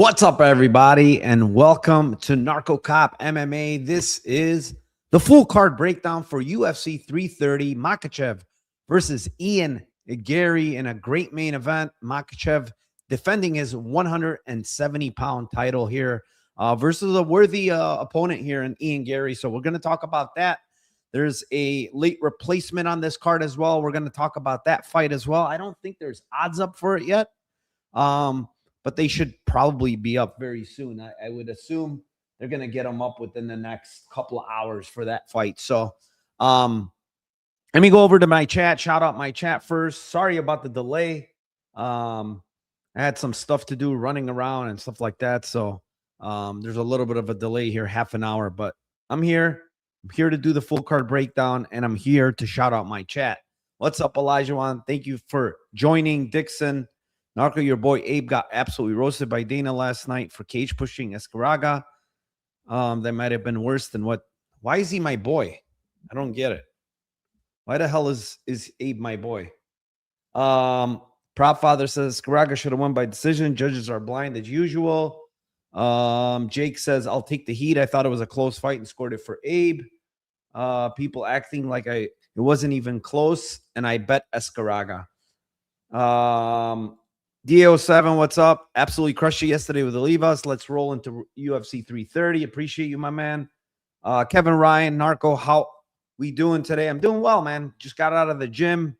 What's up, everybody, and welcome to Narcocop MMA. This is the full card breakdown for UFC 330, Makhachev versus Ian Garry in a great main event. Makhachev defending his 170-pound title here versus a worthy opponent here in Ian Garry. So we're going to talk about that. There's a late replacement on this card as well. We're going to talk about that fight as well. I don't think there's odds up for it yet. But they should probably be up very soon. I would assume they're going to get them up within the next couple of hours for that fight. So let me go over to my chat. Shout out my chat first. Sorry about the delay. I had some stuff to do running around and stuff like that. So there's a little bit of a delay here, half an hour. But I'm here. I'm here to do the full card breakdown, and I'm here to shout out my chat. What's up, Elijah Juan? Thank you for joining. Dixon. Narco, your boy Abe got absolutely roasted by Dana last night for cage pushing Escaraga. That might have been worse than what. Why is he my boy? I don't get it. Why the hell is Abe my boy? Prop Father says Escaraga should have won by decision. Judges are blind as usual. Jake says I'll take the heat. I thought it was a close fight and scored it for Abe. People acting like it wasn't even close, and I bet Escaraga. DO7, what's up? Absolutely crushed you yesterday with Olivas. Let's roll into UFC 330. Appreciate you, my man. Kevin Ryan, Narco, how we doing today? I'm doing well, man. Just got out of the gym.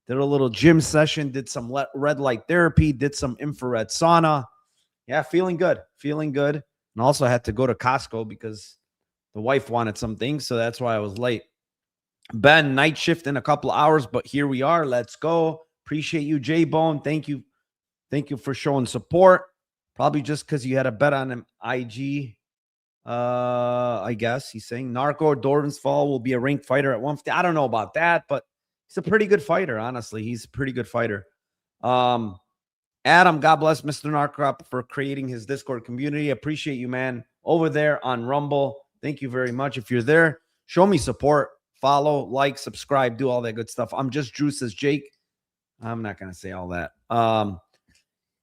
Did a little gym session. Did some red light therapy. Did some infrared sauna. Yeah, feeling good. Feeling good. And also had to go to Costco because the wife wanted some things, so that's why I was late. Ben, night shift in a couple of hours, but here we are. Let's go. Appreciate you, J-Bone. Thank you. Thank you for showing support. Probably just because you had a bet on him. IG, I guess he's saying Narco Dorvensfall will be a ranked fighter at 150. I don't know about that, but he's a pretty good fighter. Honestly, he's a pretty good fighter. Adam, God bless Mr. Narco for creating his Discord community. Appreciate you, man. Over there on Rumble. Thank you very much. If you're there, show me support. Follow, like, subscribe, do all that good stuff. I'm just Drew, says Jake. I'm not going to say all that.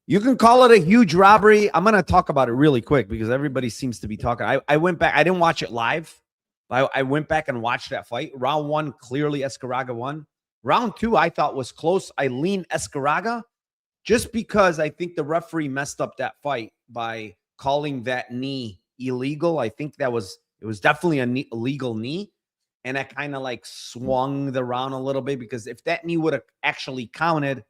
You can call it a huge robbery. I'm going to talk about it really quick because everybody seems to be talking. I went back. I didn't watch it live. I went back and watched that fight. Round one, clearly Escaraga won. Round two, I thought was close. I leaned Escaraga just because I think the referee messed up that fight by calling that knee illegal. I think it was definitely an illegal knee. And that kind of like swung the round a little bit because if that knee would have actually counted,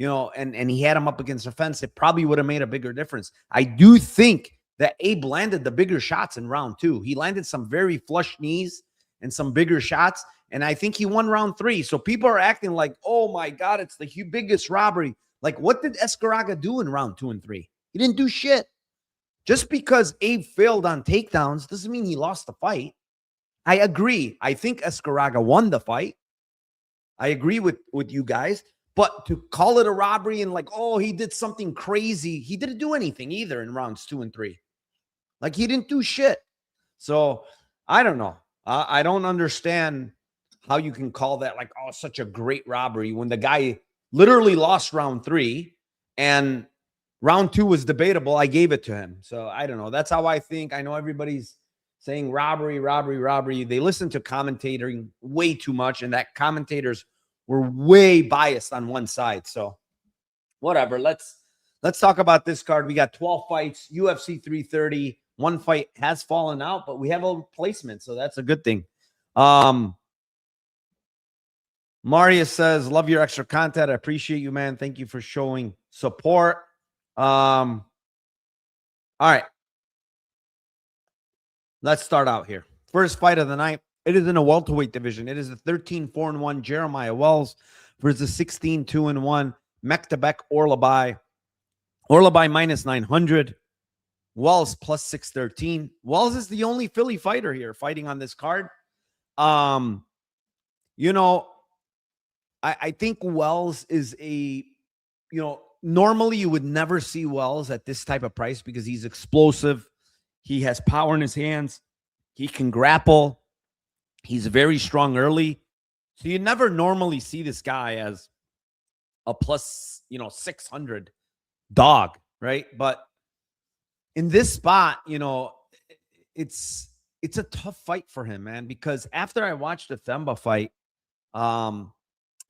and he had him up against the fence, it probably would have made a bigger difference. I do think that Abe landed the bigger shots in round two. He landed some very flush knees and some bigger shots, and I think he won round three. So people are acting like, oh, my God, it's the biggest robbery. Like, what did Escaraga do in round 2 and 3? He didn't do shit. Just because Abe failed on takedowns doesn't mean he lost the fight. I agree. I think Escaraga won the fight. I agree with you guys. But to call it a robbery and like, oh, he did something crazy. He didn't do anything either in rounds 2 and 3. Like, he didn't do shit. So I don't know. I don't understand how you can call that like, oh, such a great robbery when the guy literally lost round 3 and round 2 was debatable. I gave it to him. So I don't know. That's how I think. I know everybody's saying robbery, robbery, robbery. They listen to commentating way too much, and that commentators were way biased on one side. So whatever. Let's talk about this card. We got 12 fights, UFC 330. One fight has fallen out, but we have a replacement, so that's a good thing. Marius says, love your extra content. I appreciate you, man. Thank you for showing support. All right. Let's start out here. First fight of the night. It is in a welterweight division. It is a 13-4-1 Jeremiah Wells versus 16-2-1 Mektabek Orolbai. Orolbai minus 900. Wells plus 613. Wells is the only Philly fighter here fighting on this card. I think Wells is normally you would never see Wells at this type of price because he's explosive. He has power in his hands. He can grapple. He's very strong early. So you never normally see this guy as a plus, 600 dog, right? But in this spot, it's a tough fight for him, man, because after I watched the Themba fight,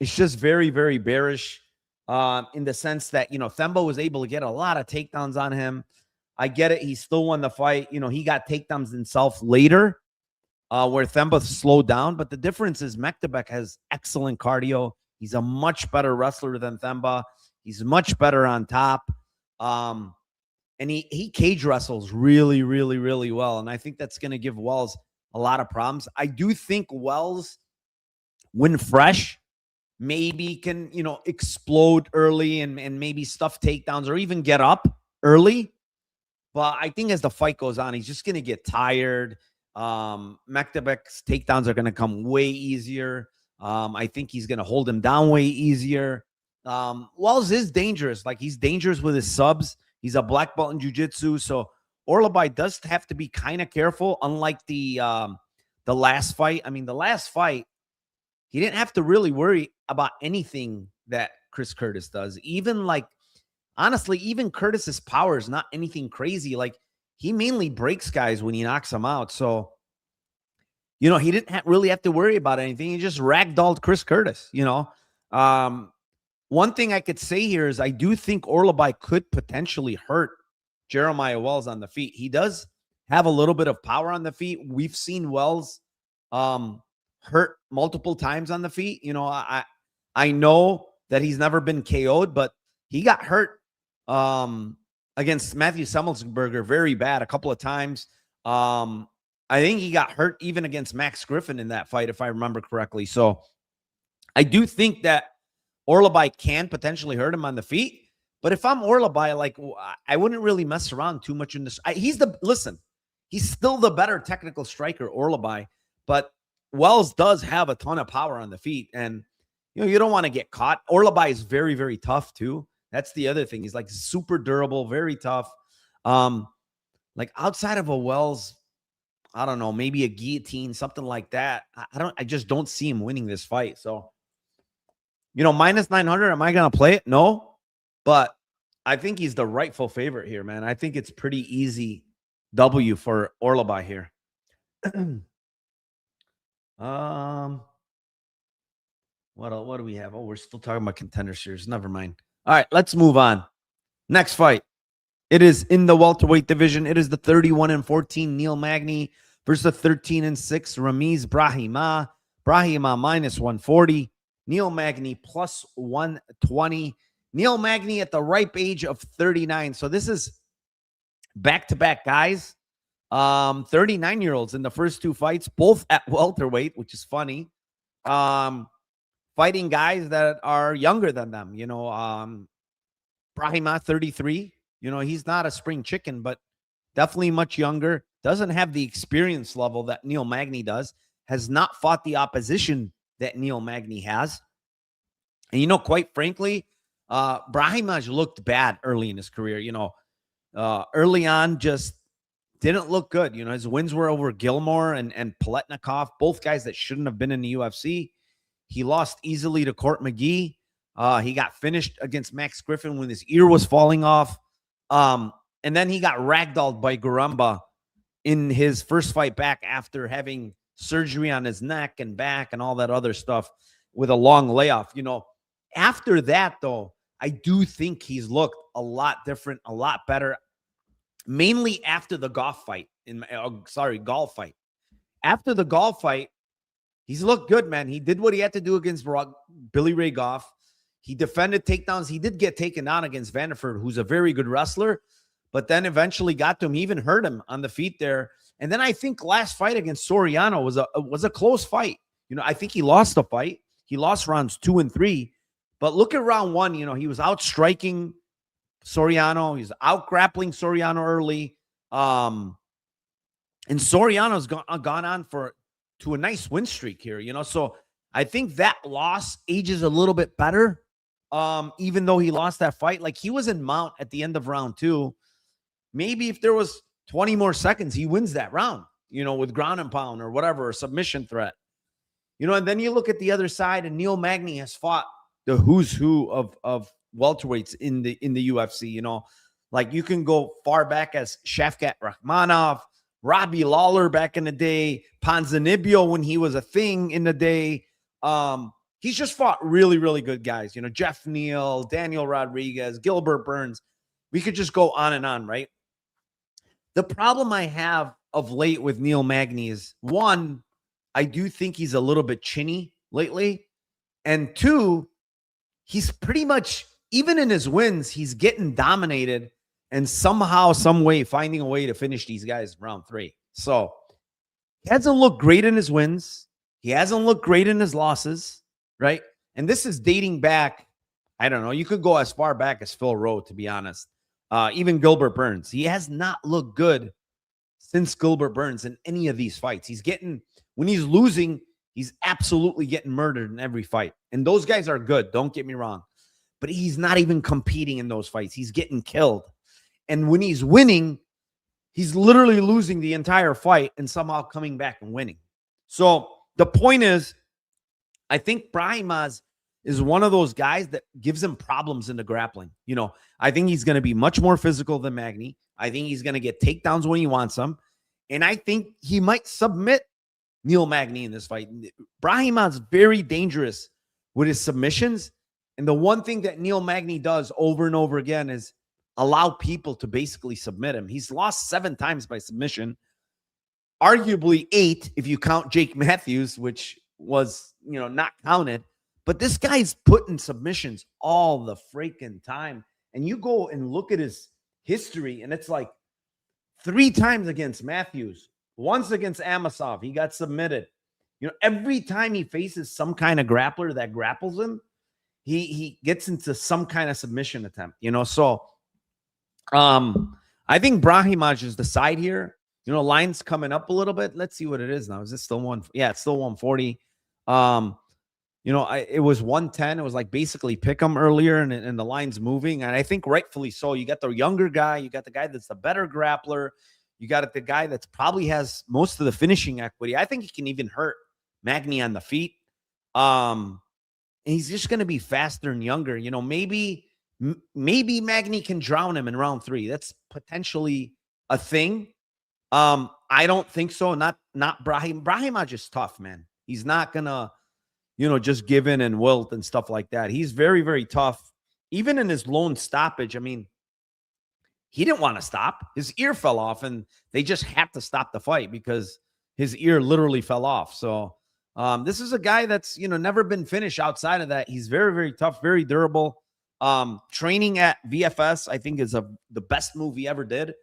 it's just very, very bearish in the sense that, Themba was able to get a lot of takedowns on him. I get it. He still won the fight. He got takedowns himself later where Themba slowed down. But the difference is Makhachev has excellent cardio. He's a much better wrestler than Themba. He's much better on top. And he cage wrestles really, really, really well. And I think that's going to give Wells a lot of problems. I do think Wells, when fresh, maybe can, explode early and maybe stuff takedowns or even get up early. But I think as the fight goes on, he's just going to get tired. Makhachev's takedowns are going to come way easier. I think he's going to hold him down way easier. Wells is dangerous. Like, he's dangerous with his subs. He's a black belt in jiu-jitsu. So Orolbai does have to be kind of careful, unlike the last fight. I mean, the last fight, he didn't have to really worry about anything that Chris Curtis does. Even, like, honestly, even Curtis's power is not anything crazy. Like, he mainly breaks guys when he knocks them out. So, he didn't really have to worry about anything. He just ragdolled Chris Curtis, One thing I could say here is I do think Orolbai could potentially hurt Jeremiah Wells on the feet. He does have a little bit of power on the feet. We've seen Wells hurt multiple times on the feet. I know that he's never been KO'd, but he got hurt against Matthew Semmelsberger very bad a couple of times. I think he got hurt even against Max Griffin in that fight, if I remember correctly. So I do think that Orolbai can potentially hurt him on the feet. But if I'm Orolbai, like, I wouldn't really mess around too much in this. He's still the better technical striker, Orolbai. But Wells does have a ton of power on the feet. And, you don't want to get caught. Orolbai is very, very tough too. That's the other thing. He's like super durable, very tough. Like, outside of a Wells, I don't know, maybe a guillotine, something like that. I just don't see him winning this fight. So, minus 900, am I going to play it? No, but I think he's the rightful favorite here, man. I think it's pretty easy W for Orolbai here. What do we have? Oh, we're still talking about Contender Series. Never mind. All right, let's move on. Next fight. It is in the welterweight division. It is the 31-14 Neil Magny versus the 13-6 Ramiz Brahimaj. Brahimaj minus 140. Neil Magny plus 120. Neil Magny at the ripe age of 39. So this is back-to-back guys. 39-year-olds in the first two fights, both at welterweight, which is funny. Fighting guys that are younger than them. Brahimaj, 33. He's not a spring chicken, but definitely much younger. Doesn't have the experience level that Neil Magny does. Has not fought the opposition that Neil Magny has. And, quite frankly, Brahimaj looked bad early in his career. Early on, just didn't look good. His wins were over Gilmore and Paletnikov, both guys that shouldn't have been in the UFC. He lost easily to Court McGee. He got finished against Max Griffin when his ear was falling off. And then he got ragdolled by Garamba in his first fight back after having surgery on his neck and back and all that other stuff with a long layoff. After that, though, I do think he's looked a lot different, a lot better, mainly after the golf fight. Golf fight. After the golf fight, he's looked good, man. He did what he had to do against Billy Ray Goff. He defended takedowns. He did get taken down against Vanderford, who's a very good wrestler, but then eventually got to him. He even hurt him on the feet there. And then I think last fight against Soriano was a close fight. I think he lost the fight. He lost rounds 2 and 3. But look at round 1. He was out striking Soriano. He's out grappling Soriano early. And Soriano's gone on to a nice win streak here. So I think that loss ages a little bit better. Even though he lost that fight, like, he was in mount at the end of round 2. Maybe if there was 20 more seconds, he wins that round, with ground and pound or whatever, a submission threat. And then you look at the other side, and Neil Magny has fought the who's who of welterweights in the UFC. Like you can go far back as Shavkat Rakhmonov, Robbie Lawler back in the day, Ponzinibbio when he was a thing in the day. He's just fought really, really good guys. You know, Jeff Neal, Daniel Rodriguez, Gilbert Burns. We could just go on and on, right? The problem I have of late with Neil Magny is, one, I do think he's a little bit chinny lately. And two, he's pretty much, even in his wins, he's getting dominated and somehow, some way, finding a way to finish these guys round 3. So he hasn't looked great in his wins. He hasn't looked great in his losses, right? And this is dating back, I don't know, you could go as far back as Phil Rowe, to be honest. Even Gilbert Burns. He has not looked good since Gilbert Burns in any of these fights. He's getting, when he's losing, he's absolutely getting murdered in every fight. And those guys are good, don't get me wrong. But he's not even competing in those fights. He's getting killed. And when he's winning, he's literally losing the entire fight and somehow coming back and winning. So the point is, I think Brahimaj is one of those guys that gives him problems in the grappling. You know, I think he's going to be much more physical than Magny. I think he's going to get takedowns when he wants them. And I think he might submit Neil Magny in this fight. Brahimaj is very dangerous with his submissions. And the one thing that Neil Magny does over and over again is allow people to basically submit him. He's lost 7 times by submission, arguably 8 if you count Jake Matthews, which was, you know, not counted. But this guy's putting submissions all the freaking time. And you go and look at his history, and it's like 3 times against Matthews, once against Amasov, he got submitted. You know, every time he faces some kind of grappler that grapples him, he gets into some kind of submission attempt, you know. So I think Brahimaj is the side here. You know, line's coming up a little bit. Let's see what it is now. Is it still one? Yeah, it's still 140. You know, it was 110. It was like basically pick 'em earlier, and the line's moving. And I think rightfully so. You got the younger guy. You got the guy that's the better grappler. You got the guy that's probably has most of the finishing equity. I think he can even hurt Magny on the feet. And he's just going to be faster and younger. You know, maybe Magny can drown him in round 3. That's potentially a thing. I don't think so. Not Brahimaj is tough, man. He's not going to, you know, just give in and wilt and stuff like that. He's very, very tough. Even in his lone stoppage, I mean, he didn't want to stop. His ear fell off, and they just had to stop the fight because his ear literally fell off. So this is a guy that's, you know, never been finished outside of that. He's very, very tough, very durable. Training at VFS, I think, is the best move he ever did.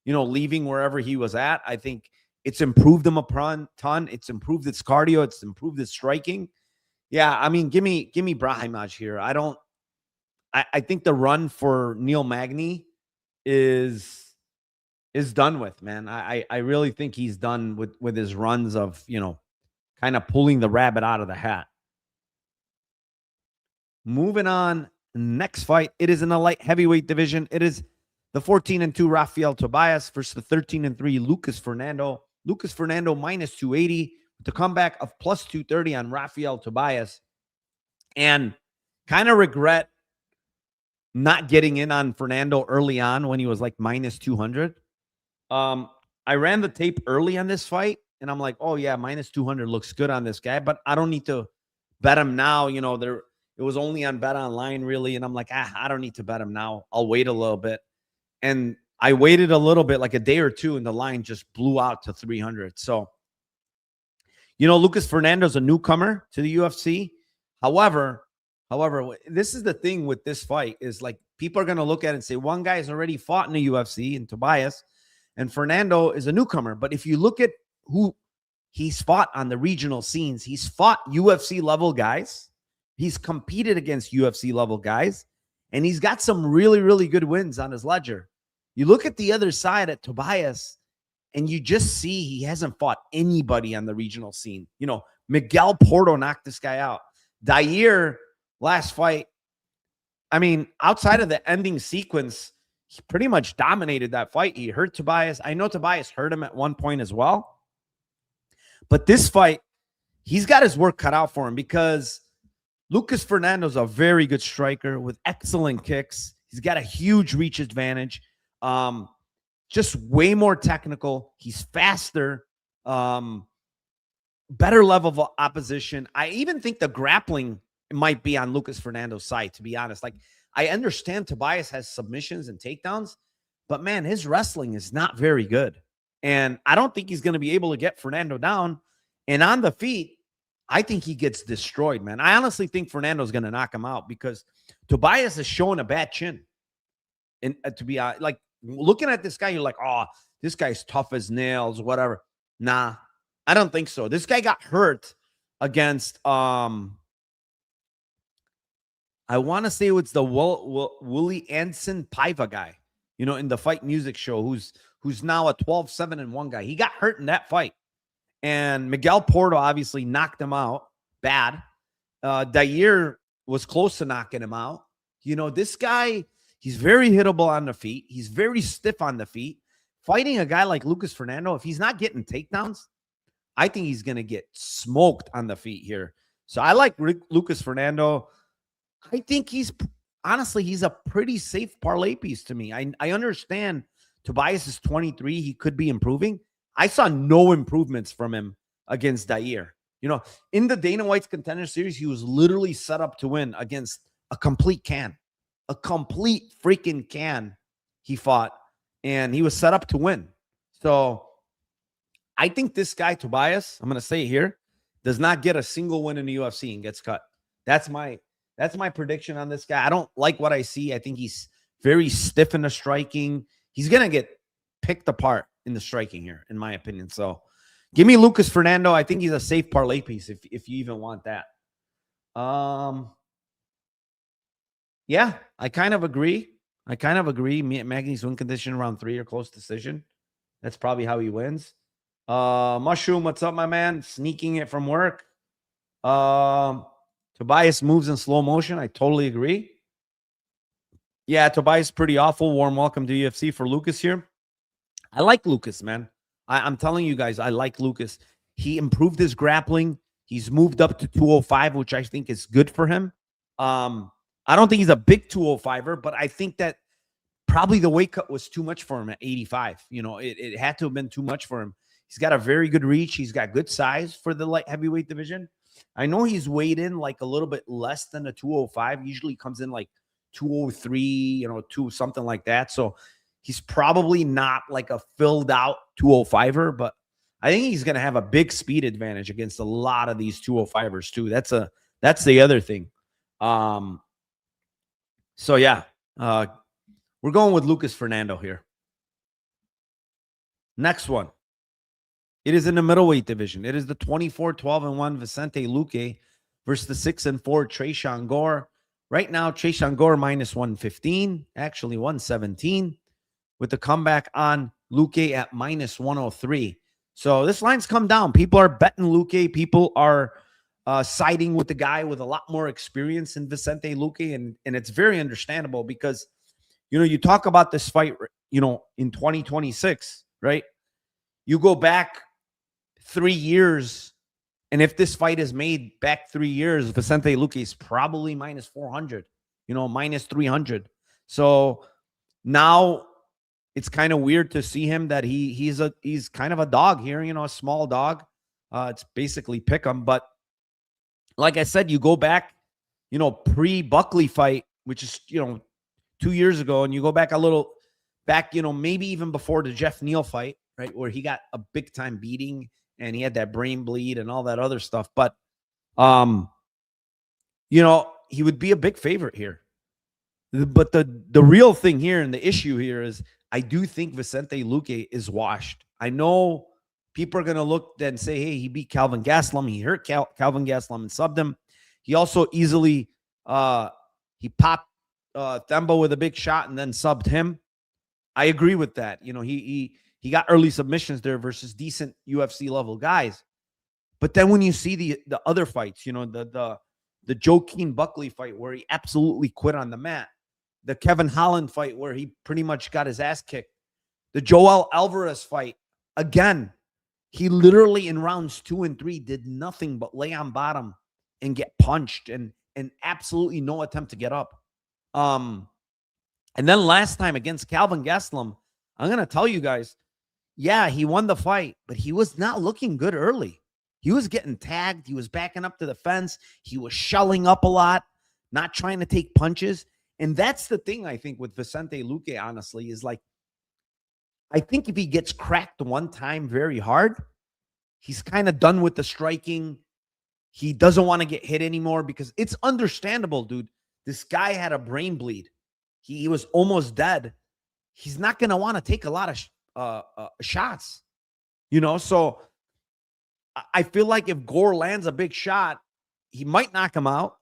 You know, leaving wherever he was at. I think it's improved him a ton. It's improved its cardio. It's improved its striking. Yeah, I mean, give me Brahimaj here. I think the run for Neil Magny is done with, man. I really think he's done with his runs of, you know, kind of pulling the rabbit out of the hat. Moving on, next fight. It is in the light heavyweight division. It is the 14-2 Rafael Tobias versus the 13-3 Lucas Fernando. Lucas Fernando minus 280. The comeback of plus 230 on Rafael Tobias. And kind of regret not getting in on Fernando early on when he was like minus 200. I ran the tape early on this fight, and I'm like, oh yeah, minus 200 looks good on this guy, but I don't need to bet him now. You know, it was only on Bet Online really, and I'm like, I don't need to bet him now. I'll wait a little bit. And I waited a little bit, like a day or two, and the line just blew out to 300. So, you know, Lucas Fernando's a newcomer to the UFC. However, this is the thing with this fight is like people are going to look at it and say one guy's already fought in the UFC in Tobias, and Fernando is a newcomer. But if you look at who he's fought on the regional scenes, he's fought UFC level guys. He's competed against UFC level guys, and he's got some really, really good wins on his ledger. You look at the other side at Tobias, and you just see he hasn't fought anybody on the regional scene. You know, Miguel Porto knocked this guy out. Dair, last fight, I mean, outside of the ending sequence, he pretty much dominated that fight. He hurt Tobias. I know Tobias hurt him at one point as well. But this fight, he's got his work cut out for him because Lucas Fernando's a very good striker with excellent kicks. He's got a huge reach advantage. Just way more technical. He's faster. Better level of opposition. I even think the grappling might be on Lucas Fernando's side, to be honest. Like, I understand Tobias has submissions and takedowns, but man, his wrestling is not very good. And I don't think he's going to be able to get Fernando down. And on the feet, I think he gets destroyed, man. I honestly think Fernando's going to knock him out because Tobias is showing a bad chin. And to be honest, like, looking at this guy, you're like, oh, this guy's tough as nails, whatever. Nah, I don't think so. This guy got hurt against, I want to say it's the Willie Anson Paiva guy, in the Fight Music show, who's now a 12-7-1 guy. He got hurt in that fight. And Miguel Porto obviously knocked him out bad. Dair was close to knocking him out. This guy, he's very hittable on the feet. He's very stiff on the feet. Fighting a guy like Lucas Fernando, if he's not getting takedowns, I think he's going to get smoked on the feet here. So I like Lucas Fernando. I think he's a pretty safe parlay piece to me. I understand Tobias is 23. He could be improving. I saw no improvements from him against Dair. In the Dana White's Contender Series, he was literally set up to win against a complete can. A complete freaking can he fought, and he was set up to win. So I think this guy, Tobias, I'm going to say it here, does not get a single win in the UFC and gets cut. That's my prediction on this guy. I don't like what I see. I think he's very stiff in the striking. He's going to get picked apart in the striking here, in my opinion. So give me Lucas Fernando. I think he's a safe parlay piece if you even want that. Yeah, I kind of agree. Magny's win condition round 3 or close decision. That's probably how he wins. Mushroom, what's up, my man? Sneaking it from work. Tobias moves in slow motion. I totally agree. Yeah, Tobias pretty awful. Warm welcome to UFC for Lucas here. I like Lucas, man. I'm telling you guys, I like Lucas. He improved his grappling. He's moved up to 205, which I think is good for him. I don't think he's a big 205er, but I think that probably the weight cut was too much for him at 85. It had to have been too much for him. He's got a very good reach. He's got good size for the light heavyweight division. I know he's weighed in like a little bit less than a 205. Usually comes in like 203, something like that. So he's probably not like a filled out 205er, but I think he's going to have a big speed advantage against a lot of these 205ers too. That's the other thing. So yeah, we're going with Lucas Fernando here. Next one. It is in the middleweight division. It is the 24-12-1 Vicente Luque versus the 6-4 Tresean Gore. Right now, Tresean Gore minus 115, actually 117, with the comeback on Luque at minus 103. So this line's come down. People are betting Luque. People are siding with the guy with a lot more experience in Vicente Luque, and it's very understandable because, you talk about this fight, in 2026, right? You go back 3 years, and if this fight is made back 3 years, Vicente Luque is probably minus 400, minus 300. So now it's kind of weird to see him that he's kind of a dog here, a small dog. It's basically pick 'em, but like I said, you go back, pre-Buckley fight, which is, 2 years ago, and you go back a little back, maybe even before the Jeff Neal fight, right, where he got a big time beating and he had that brain bleed and all that other stuff. But, he would be a big favorite here. But the real thing here and the issue here is I do think Vicente Luque is washed. I know people are going to look and say, hey, he beat Calvin Gastelum. He hurt Calvin Gastelum and subbed him. He also easily he popped Themba with a big shot and then subbed him. I agree with that. He got early submissions there versus decent UFC level guys. But then when you see the other fights, the Joaquin Buckley fight where he absolutely quit on the mat, the Kevin Holland fight where he pretty much got his ass kicked, the Joel Alvarez fight, again, he literally in rounds 2 and 3 did nothing but lay on bottom and get punched and absolutely no attempt to get up. And then last time against Calvin Gastelum, I'm going to tell you guys, yeah, he won the fight, but he was not looking good early. He was getting tagged. He was backing up to the fence. He was shelling up a lot, not trying to take punches. And that's the thing, I think, with Vicente Luque, honestly, is like, I think if he gets cracked one time very hard, he's kind of done with the striking. He doesn't want to get hit anymore because it's understandable, dude. This guy had a brain bleed. He was almost dead. He's not going to want to take a lot of shots, you know? So I feel like if Gore lands a big shot, he might knock him out.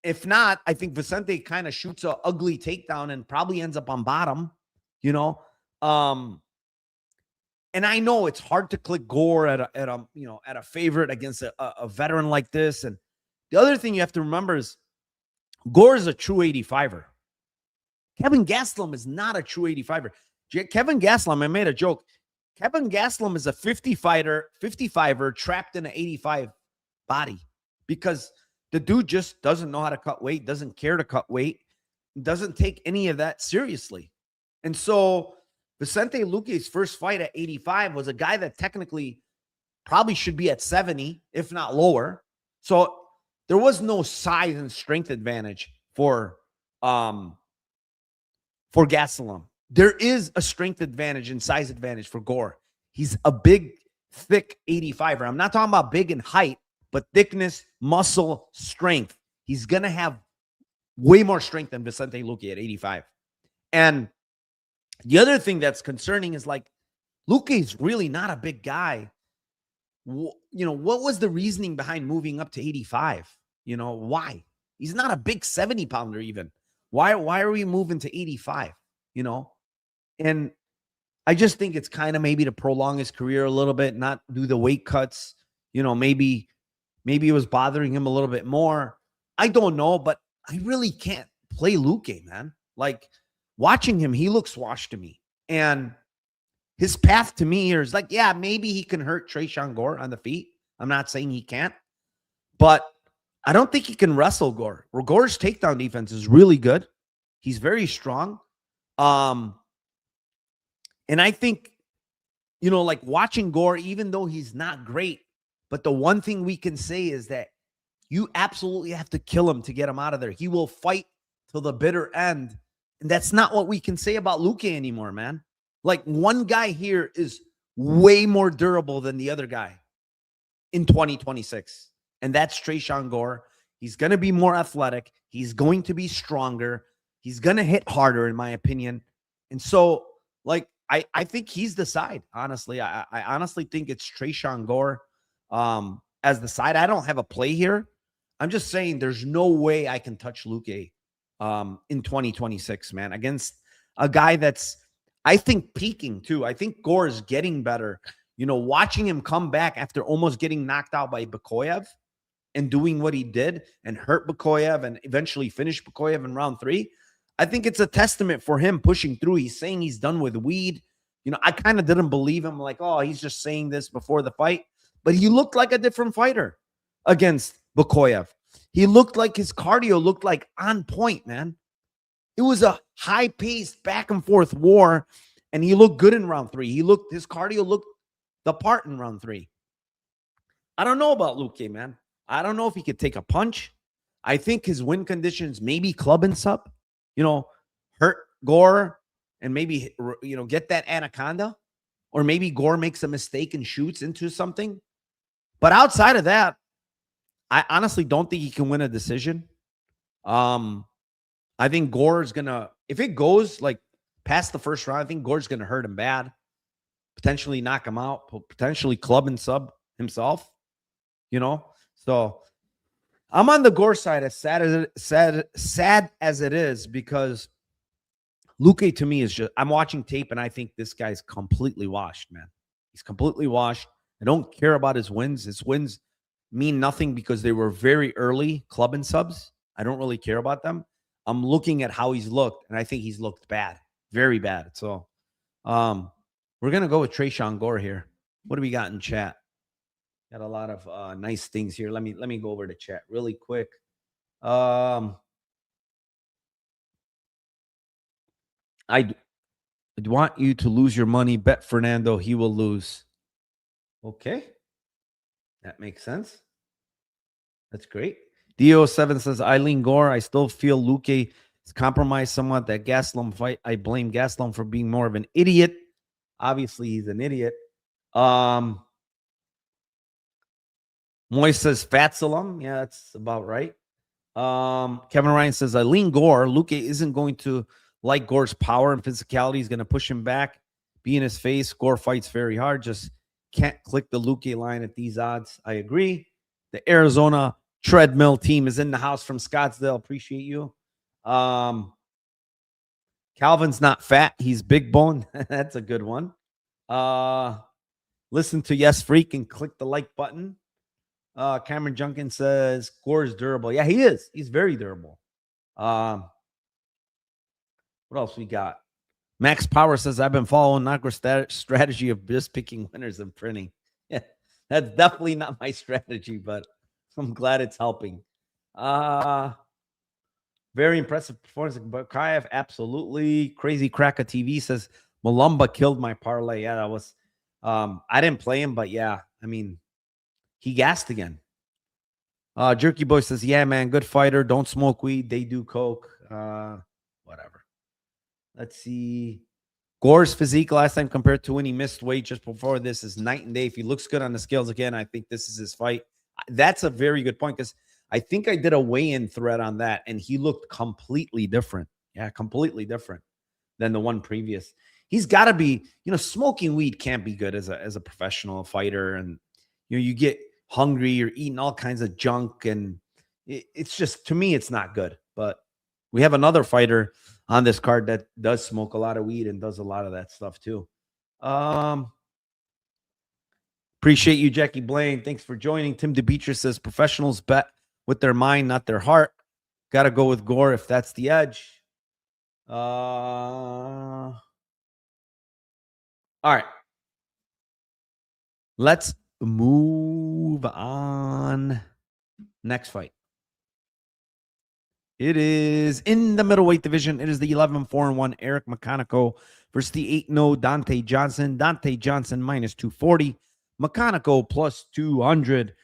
If not, I think Vicente kind of shoots an ugly takedown and probably ends up on bottom, you know? And I know it's hard to click Gore at a favorite against a veteran like this. And the other thing you have to remember is Gore is a true 85er. Kevin Gastelum is not a true 85er. Kevin Gastelum, I made a joke. Kevin Gastelum is a 55er trapped in an 85 body because the dude just doesn't know how to cut weight, doesn't care to cut weight, doesn't take any of that seriously. And so Vicente Luque's first fight at 85 was a guy that technically probably should be at 70, if not lower. So there was no size and strength advantage for Gastelum. There is a strength advantage and size advantage for Gore. He's a big, thick 85er. I'm not talking about big in height, but thickness, muscle, strength. He's going to have way more strength than Vicente Luque at 85. And the other thing that's concerning is like Luque's really not a big guy. You know, what was the reasoning behind moving up to 85? You know, why? He's not a big 70 pounder even. Why are we moving to 85? You know, and I just think it's kind of maybe to prolong his career a little bit, not do the weight cuts. You know, maybe it was bothering him a little bit more. I don't know, but I really can't play Luque, man. Like watching him, he looks washed to me. And his path to me here is like, yeah, maybe he can hurt Tresean Gore on the feet. I'm not saying he can't, but I don't think he can wrestle Gore. Gore's takedown defense is really good. He's very strong. And I think, you know, like watching Gore, even though he's not great, but the one thing we can say is that you absolutely have to kill him to get him out of there. He will fight till the bitter end. And that's not what we can say about Luque anymore, man. Like one guy here is way more durable than the other guy in 2026. And that's Tresean Gore. He's going to be more athletic. He's going to be stronger. He's going to hit harder, in my opinion. And so, like, I think he's the side, honestly. I honestly think it's Tresean Gore as the side. I don't have a play here. I'm just saying there's no way I can touch Luque in 2026, man, against a guy that's, I think, peaking too. I think Gore is getting better. You know, watching him come back after almost getting knocked out by Makhachev and doing what he did and hurt Makhachev and eventually finish Makhachev in round 3. I think it's a testament for him pushing through. He's saying he's done with weed. You know, I kind of didn't believe him. Like, oh, he's just saying this before the fight. But he looked like a different fighter against Makhachev. He looked like his cardio looked like on point, man. It was a high-paced back and forth war, and he looked good in round 3. His cardio looked the part in round 3. I don't know about Luque, man. I don't know if he could take a punch. I think his win conditions maybe club and sub, you know, hurt Gore and maybe, you know, get that anaconda, or maybe Gore makes a mistake and shoots into something. But outside of that, I honestly don't think he can win a decision. I think Gore is going to, if it goes like past the first round, I think Gore's going to hurt him bad, potentially knock him out, potentially club and sub himself, you know? So I'm on the Gore side, as sad as it is, because Luque to me is just, I'm watching tape and I think this guy's completely washed, man. He's completely washed. I don't care about his wins. His wins mean nothing because they were very early club and subs. I don't really care about them. I'm looking at how he's looked, and I think he's looked bad, very bad. So we're going to go with Tresean Gore here. What do we got in chat? Got a lot of nice things here. Let me go over to chat really quick. I want you to lose your money. Bet Fernando. He will lose. Okay. That makes sense. That's great. Dio7 says, Eileen Gore, I still feel Luque is compromised somewhat. That Gastelum fight, I blame Gastelum for being more of an idiot. Obviously, he's an idiot. Moise says, Fatsalum. Yeah, that's about right. Kevin Ryan says, Eileen Gore, Luque isn't going to like Gore's power and physicality. He's going to push him back, be in his face. Gore fights very hard. Just can't click the Luque line at these odds. I agree. The Arizona treadmill team is in the house from Scottsdale. Appreciate you. Calvin's not fat. He's big bone. That's a good one. Listen to Yes Freak and click the like button. Cameron Junkin says Gore is durable. Yeah, he is. He's very durable. What else we got? Max Power says, I've been following Nagra's strategy of just picking winners and printing. Yeah, that's definitely not my strategy, but I'm glad it's helping. Very impressive performance. Bakayev, absolutely. Crazy Cracker TV says, Malumba killed my parlay. Yeah, that was, I didn't play him, but yeah, I mean, he gassed again. Jerky Boy says, yeah, man, good fighter. Don't smoke weed. They do coke. Whatever. Let's see. Gore's physique last time compared to when he missed weight just before this is night and day. If he looks good on the scales again, I think this is his fight. That's a very good point because I think I did a weigh-in thread on that, and he looked completely different. Yeah, completely different than the one previous. He's got to be, smoking weed can't be good as a professional fighter. And, you get hungry, you're eating all kinds of junk, and it's just, to me, it's not good. But we have another fighter on this card that does smoke a lot of weed and does a lot of that stuff too. Appreciate you, Jackie Blaine. Thanks for joining. Tim DeBeatrice says professionals bet with their mind, not their heart. Got to go with Gore if that's the edge. All right. Let's move on. Next fight. It is in the middleweight division. It is the 11-4-1 Eric McConico versus the 8-0 Dante Johnson. Dante Johnson minus 240. McConico plus 200.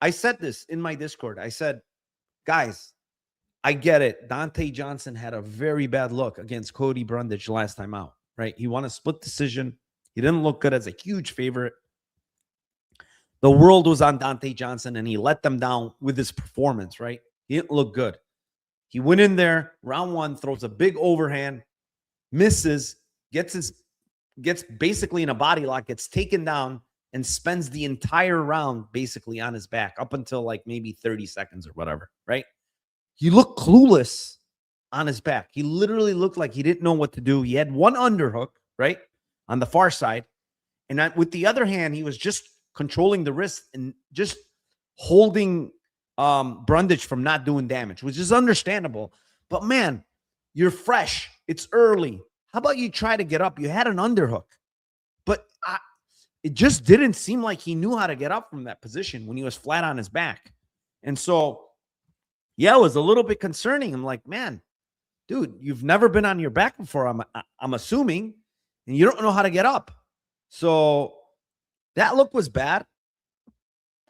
I said this in my Discord. I said, guys, I get it. Dante Johnson had a very bad look against Cody Brundage last time out, right? He won a split decision. He didn't look good as a huge favorite. The world was on Dante Johnson, and he let them down with his performance, right? He didn't look good. He went in there, round one, throws a big overhand, misses, gets basically in a body lock, gets taken down, and spends the entire round basically on his back up until like maybe 30 seconds or whatever, right? He looked clueless on his back. He literally looked like he didn't know what to do. He had one underhook, right, on the far side. And with the other hand, he was just controlling the wrist and just holding Brundage from not doing damage, which is understandable. But man, you're fresh. It's early. How about you try to get up? You had an underhook, but it just didn't seem like he knew how to get up from that position when he was flat on his back. And so, yeah, it was a little bit concerning. I'm like, man, dude, you've never been on your back before, I'm assuming, and you don't know how to get up. So that look was bad.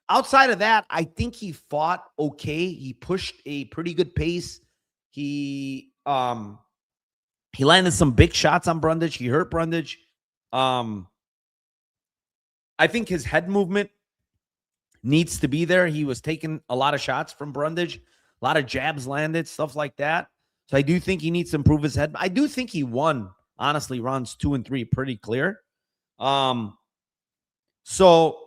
Outside of that, I think he fought okay. He pushed a pretty good pace. He landed some big shots on Brundage. He hurt Brundage. I think his head movement needs to be there. He was taking a lot of shots from Brundage. A lot of jabs landed, stuff like that. So I do think he needs to improve his head. I do think he won, honestly, rounds 2 and 3 pretty clear. So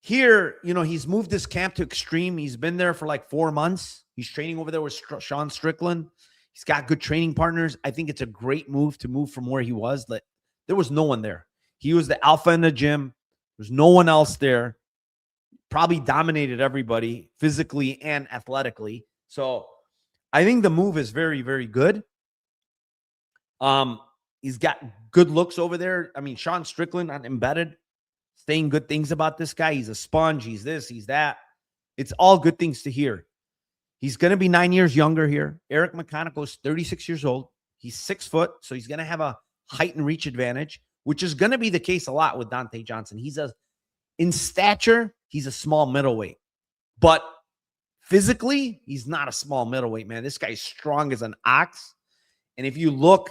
here, he's moved his camp to Extreme. He's been there for like 4 months. He's training over there with Sean Strickland. He's got good training partners. I think it's a great move to move from where he was. There was no one there. He was the alpha in the gym. There's no one else there. Probably dominated everybody physically and athletically. So I think the move is very, very good. He's got good looks over there. I mean, Sean Strickland on Embedded saying good things about this guy. He's a sponge. He's this, he's that. It's all good things to hear. He's going to be 9 years younger here. Eric McConico is 36 years old. He's 6 foot, so he's going to have a height and reach advantage, which is going to be the case a lot with Dante Johnson. In stature, he's a small middleweight, but physically, he's not a small middleweight, man. This guy's strong as an ox. And if you look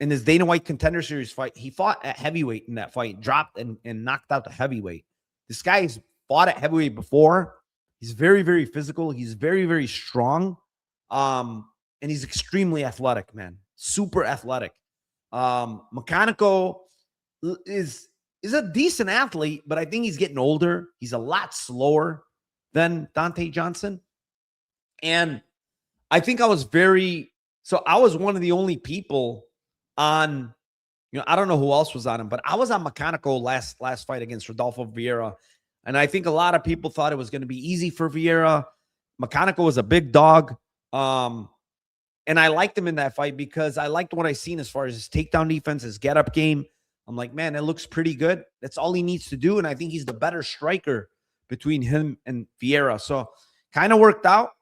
in his Dana White Contender Series fight, he fought at heavyweight in that fight, dropped and knocked out the heavyweight. This guy's fought at heavyweight before. He's very, very physical. He's very, very strong. And he's extremely athletic, man. Super athletic. McConico is a decent athlete, but I think he's getting older. He's a lot slower than Dante Johnson. And I think I was one of the only people on, I don't know who else was on him, but I was on McConico last fight against Rodolfo Vieira. And I think a lot of people thought it was going to be easy for Vieira. McConico was a big dog. And I liked him in that fight because I liked what I seen as far as his takedown defense, his get-up game. I'm like, man, it looks pretty good. That's all he needs to do. And I think he's the better striker between him and Vieira. So kind of worked out.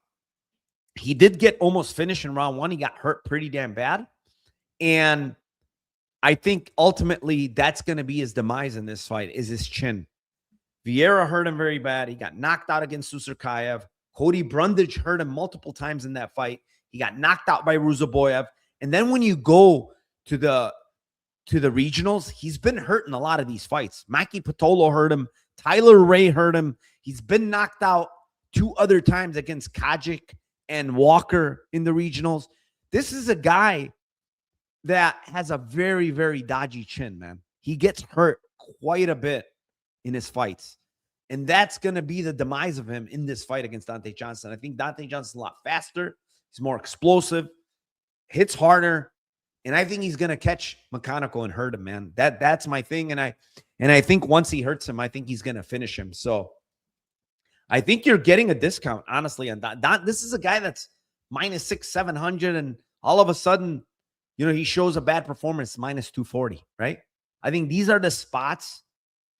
He did get almost finished in round 1. He got hurt pretty damn bad. And I think ultimately that's going to be his demise in this fight, is his chin. Vieira hurt him very bad. He got knocked out against Susurkayev. Cody Brundage hurt him multiple times in that fight. He got knocked out by Ruzaboyev. And then when you go to the regionals, he's been hurt in a lot of these fights. Maki Patolo hurt him. Tyler Ray hurt him. He's been knocked out 2 other times against Kajic and Walker in the regionals. This is a guy that has a very, very dodgy chin, man. He gets hurt quite a bit in his fights. And that's going to be the demise of him in this fight against Dante Johnson. I think Dante Johnson's a lot faster. He's more explosive, hits harder. And I think he's going to catch McConico and hurt him, man. That's my thing. And I think once he hurts him, I think he's going to finish him. So I think you're getting a discount, honestly. On this is a guy that's -600, 700. And all of a sudden, he shows a bad performance, -240, right? I think these are the spots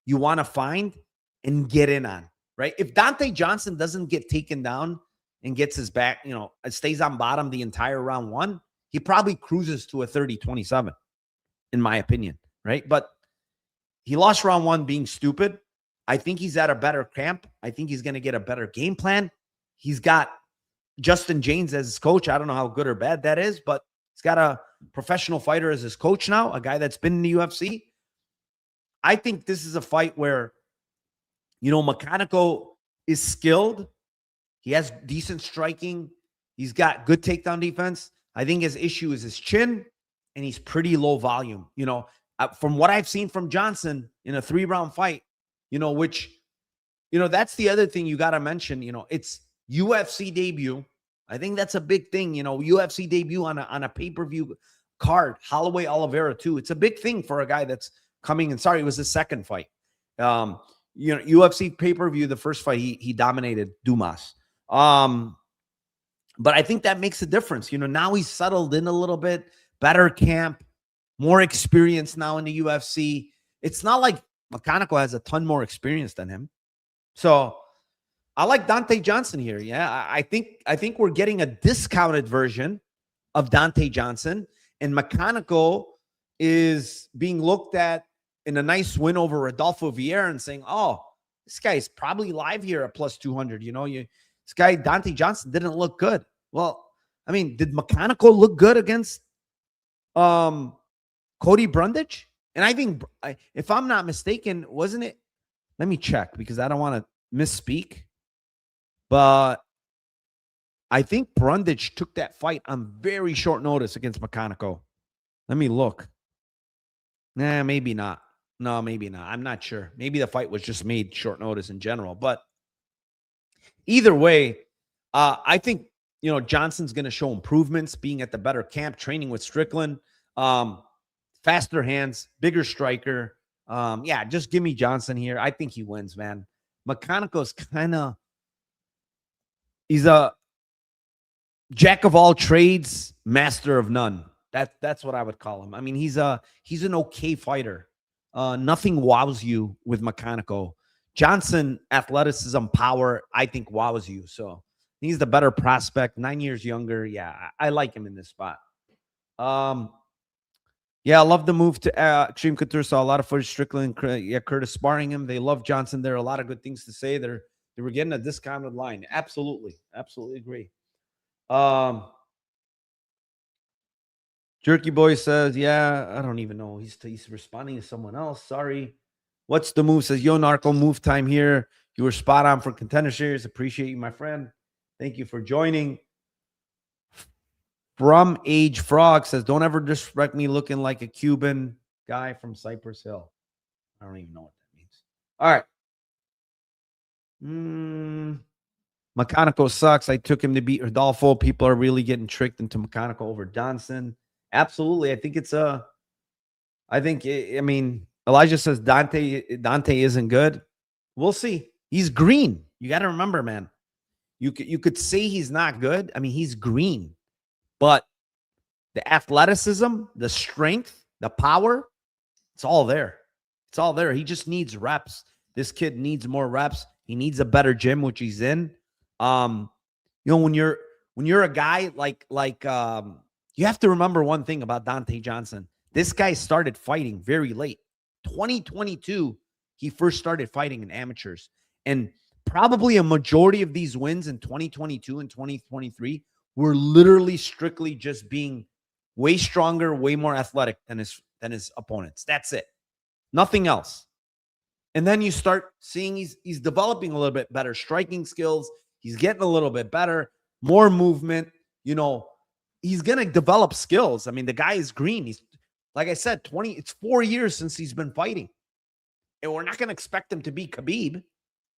you want to find and get in on, right? If Dante Johnson doesn't get taken down and gets his back, stays on bottom the entire round 1, he probably cruises to a 30-27, in my opinion, right? But he lost round 1 being stupid. I think he's at a better camp. I think he's going to get a better game plan. He's got Justin James as his coach. I don't know how good or bad that is, but he's got a professional fighter as his coach now, a guy that's been in the UFC. I think this is a fight where, McConico is skilled. He has decent striking. He's got good takedown defense. I think his issue is his chin, and he's pretty low volume. From what I've seen from Johnson in a 3-round fight, which, that's the other thing you got to mention. It's UFC debut. I think that's a big thing. UFC debut on a pay-per-view card. Holloway Oliveira too. It's a big thing for a guy that's coming in. Sorry, it was his second fight. UFC pay-per-view, the first fight, he dominated Dumas. But I think that makes a difference. Now he's settled in a little bit, better camp, more experience now in the UFC. It's not like McConico has a ton more experience than him. So I like Dante Johnson here. Yeah, I think we're getting a discounted version of Dante Johnson, and McConico is being looked at in a nice win over Rodolfo Vieira and saying, oh, this guy's probably live here at +200. This guy, Dante Johnson, didn't look good. Well, I mean, did McConico look good against Cody Brundage? And I think, if I'm not mistaken, wasn't it? Let me check because I don't want to misspeak. But I think Brundage took that fight on very short notice against McConico. Let me look. Nah, maybe not. No, maybe not. I'm not sure. Maybe the fight was just made short notice in general. But either way, I think, Johnson's going to show improvements being at the better camp, training with Strickland. Faster hands, bigger striker. Yeah, just give me Johnson here. I think he wins, man. McConico's he's a jack of all trades, master of none. That's what I would call him. I mean, he's an okay fighter. Nothing wows you with McConico. Johnson, athleticism, power, I think wows you. So he's the better prospect, 9 years younger. Yeah, I like him in this spot. Yeah, I love the move to Extreme Couture. Saw a lot of footage, Strickland, Curtis sparring him. They love Johnson. There are a lot of good things to say. They were getting a discounted line. Absolutely. Absolutely agree. Jerky Boy says, yeah, I don't even know. He's responding to someone else. Sorry. What's the move? Says, yo, Narco, move time here. You were spot on for Contender Series. Appreciate you, my friend. Thank you for joining. From Age Frog says, don't ever disrespect me looking like a Cuban guy from Cypress Hill. I don't even know what that means. All right. McConico sucks. I took him to beat Rodolfo. People are really getting tricked into McConico over Johnson. Absolutely. I mean, Elijah says Dante isn't good. We'll see. He's green. You got to remember, man. You could say he's not good. I mean, he's green. But the athleticism, the strength, the power, it's all there. It's all there. He just needs reps. This kid needs more reps. He needs a better gym, which he's in. When you're a guy like you have to remember one thing about Dante Johnson. This guy started fighting very late. 2022, he first started fighting in amateurs. And probably a majority of these wins in 2022 and 2023 were literally strictly just being way stronger, way more athletic than his opponents. That's it. Nothing else. And then you start seeing he's developing a little bit better striking skills. He's getting a little bit better, more movement. He's going to develop skills. I mean, the guy is green. He's, like I said, it's 4 years since he's been fighting. And we're not going to expect him to be Khabib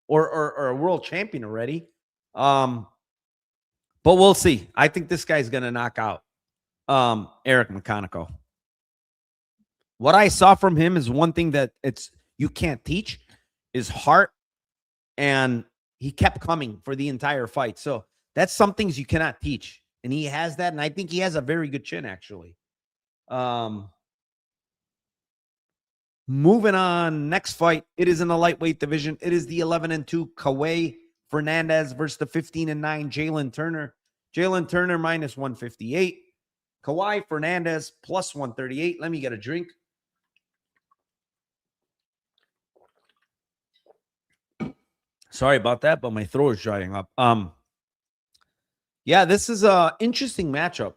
or a world champion already. But we'll see. I think this guy's going to knock out Eric McConico. What I saw from him is one thing that you can't teach is heart, and he kept coming for the entire fight. So that's some things you cannot teach, and he has that, and I think he has a very good chin, actually. Moving on, next fight, it is in the lightweight division. It is the 11-2 Kawhi Fernandes versus the 15-9 Jalen Turner. Jalen Turner minus 158. Kawhi Fernandes plus 138. Let me get a drink. Sorry about that, but my throat is drying up. Yeah, this is an interesting matchup.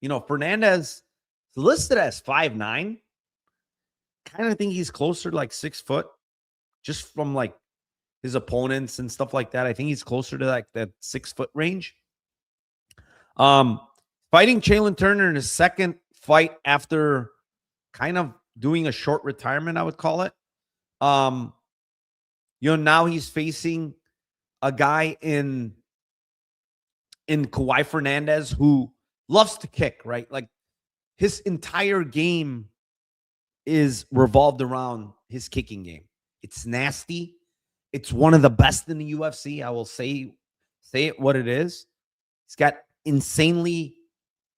Fernandes is listed as 5'9". Kind of think he's closer to like 6 foot, just from like his opponents and stuff like that. I think he's closer to like that 6 foot range. Fighting Jalen Turner in his second fight after kind of doing a short retirement, I would call it. Now he's facing a guy in Kawhi Fernandes who loves to kick, right? Like his entire game is revolved around his kicking game. It's nasty. It's one of the best in the UFC. I will say it what it is. He's got insanely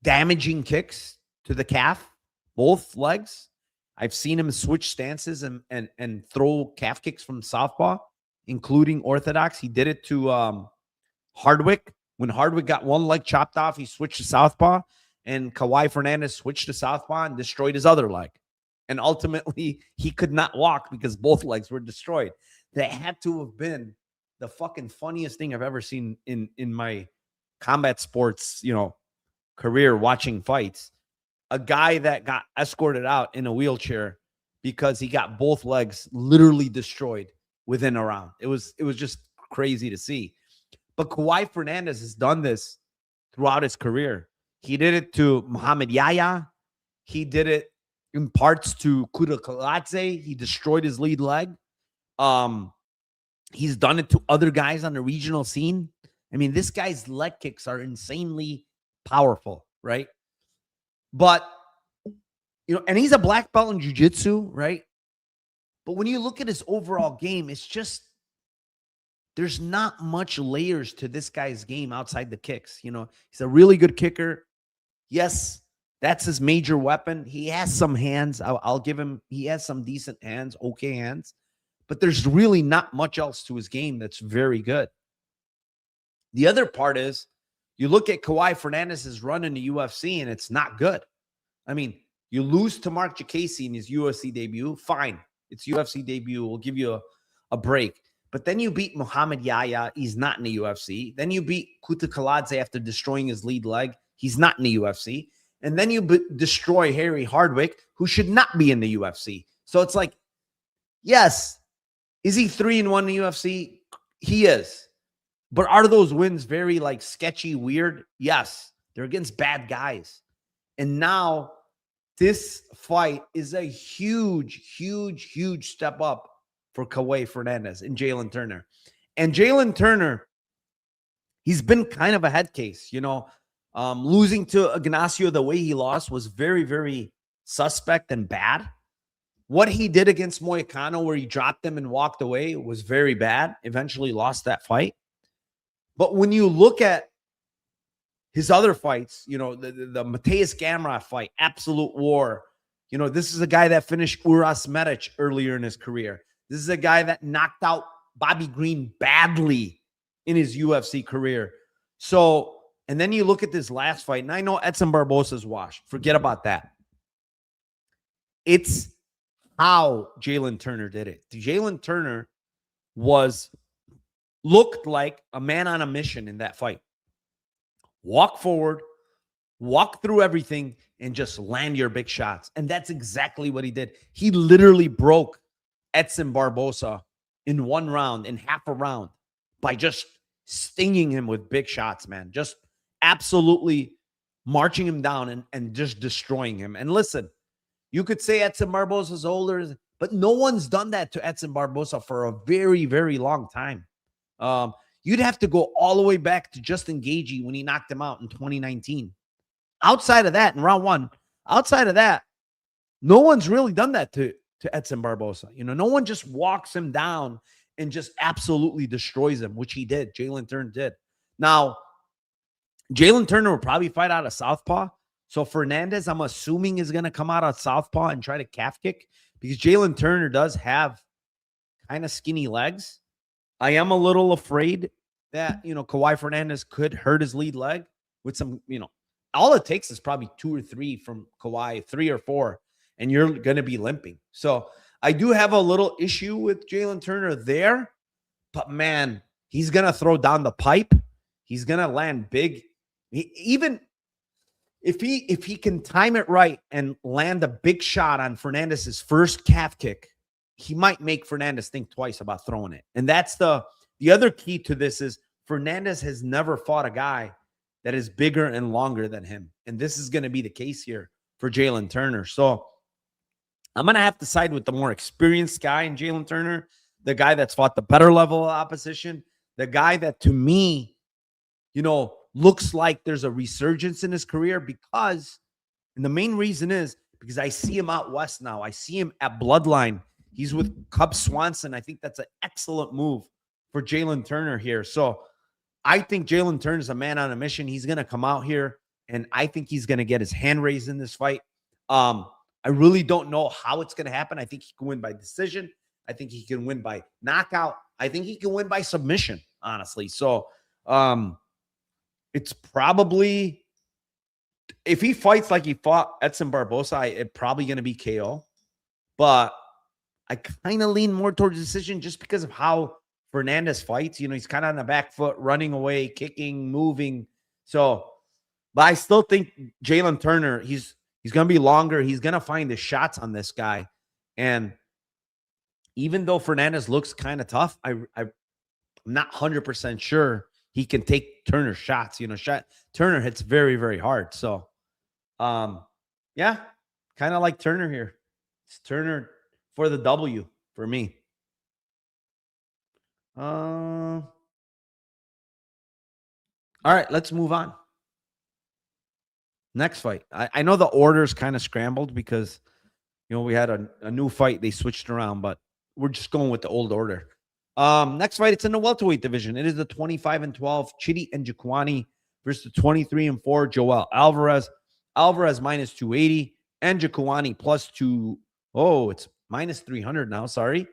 damaging kicks to the calf, both legs. I've seen him switch stances and throw calf kicks from southpaw, including orthodox. He did it to Hardwick. When Hardwick got one leg chopped off, he switched to southpaw, and Kawhi Fernandes switched to southpaw and destroyed his other leg. And ultimately, he could not walk because both legs were destroyed. That had to have been the fucking funniest thing I've ever seen in my combat sports, career watching fights. A guy that got escorted out in a wheelchair because he got both legs literally destroyed within a round. It was just crazy to see. But Kawhi Fernandes has done this throughout his career. He did it to Muhammad Yahya. He did it in parts to Kuda Kaladze. He destroyed his lead leg. He's done it to other guys on the regional scene. I mean, this guy's leg kicks are insanely powerful, right? But, and he's a black belt in jiu-jitsu, right? But when you look at his overall game, it's just, there's not much layers to this guy's game outside the kicks. He's a really good kicker. Yes, that's his major weapon. He has some hands. I'll give him, he has some decent hands, okay hands. But there's really not much else to his game that's very good. The other part is, you look at Kawhi Fernandez's run in the UFC, and it's not good. I mean, you lose to Mark Jacasey in his UFC debut. Fine. It's UFC debut. We'll give you a break. But then you beat Muhammad Yahya. He's not in the UFC. Then you beat Kuta Kaladze after destroying his lead leg. He's not in the UFC. And then you destroy Harry Hardwick, who should not be in the UFC. So it's like, yes, is he 3-1 in the UFC? He is. But are those wins very like sketchy, weird? Yes. They're against bad guys. And now this fight is a huge, huge, huge step up for Kawhi Fernandes and Jalen Turner. And Jalen Turner, he's been kind of a head case, you know. Losing to Ignacio the way he lost was very, very suspect and bad. What he did against Moicano, where he dropped him and walked away, was very bad. Eventually lost that fight. But when you look at his other fights, you know, the Mateus Gamrot fight, absolute war. You know, this is a guy that finished Uras Medic earlier in his career. This is a guy that knocked out Bobby Green badly in his UFC career. So, and then you look at this last fight, and I know Edson Barboza's washed. Forget about that. It's how Jalen Turner did it. Jalen Turner looked like a man on a mission in that fight. Walk forward, walk through everything, and just land your big shots. And that's exactly what he did. He literally broke Edson Barboza in one round, in half a round, by just stinging him with big shots, man. Just absolutely marching him down and just destroying him. And listen, you could say Edson Barboza's older, but no one's done that to Edson Barboza for a very, very long time. You'd have to go all the way back to Justin Gaethje when he knocked him out in 2019. Outside of that, in round one, outside of that, no one's really done that to Edson Barboza. You know, no one just walks him down and just absolutely destroys him, which he did. Jalen Turner did. Now, Jalen Turner will probably fight out of southpaw. So Fernandes, I'm assuming, is going to come out of southpaw and try to calf kick, because Jalen Turner does have kind of skinny legs. I am a little afraid that, you know, Kawhi Fernandes could hurt his lead leg with some, you know, all it takes is probably 2 or 3 from Kawhi, 3 or 4, and you're going to be limping. So I do have a little issue with Jalen Turner there, but man, he's going to throw down the pipe. He's going to land big. Even if he can time it right and land a big shot on Fernandez's first calf kick, he might make Fernandes think twice about throwing it. And that's the other key to this is Fernandes has never fought a guy that is bigger and longer than him. And this is going to be the case here for Jalen Turner. So I'm going to have to side with the more experienced guy in Jalen Turner, the guy that's fought the better level of opposition, the guy that, to me, you know, looks like there's a resurgence in his career because, and the main reason is because I see him out west now. I see him at Bloodline. He's with Cub Swanson. I think that's an excellent move for Jalen Turner here. So I think Jalen Turner is a man on a mission. He's going to come out here, and I think he's going to get his hand raised in this fight. I really don't know how it's going to happen. I think he can win by decision. I think he can win by knockout. I think he can win by submission, honestly. So it's probably, if he fights like he fought Edson Barboza, it's probably going to be KO. But I kind of lean more towards decision just because of how Fernandes fights. You know, he's kind of on the back foot, running away, kicking, moving. So, but I still think Jalen Turner, he's going to be longer. He's going to find the shots on this guy. And even though Fernandes looks kind of tough, I'm not 100% sure he can take Turner's shots. You know, Turner hits very, very hard. So, yeah, kind of like Turner here. It's Turner for the W for me. All right, let's move on. Next fight. I know the order's kind of scrambled because, you know, we had a new fight. They switched around, but we're just going with the old order. Next fight, it's in the welterweight division. It is the 25-12 Chidi Njokuani versus the 23-4 Joel Alvarez. Alvarez minus 280. Njokuani plus 2. Oh, it's minus 300 now. Sorry.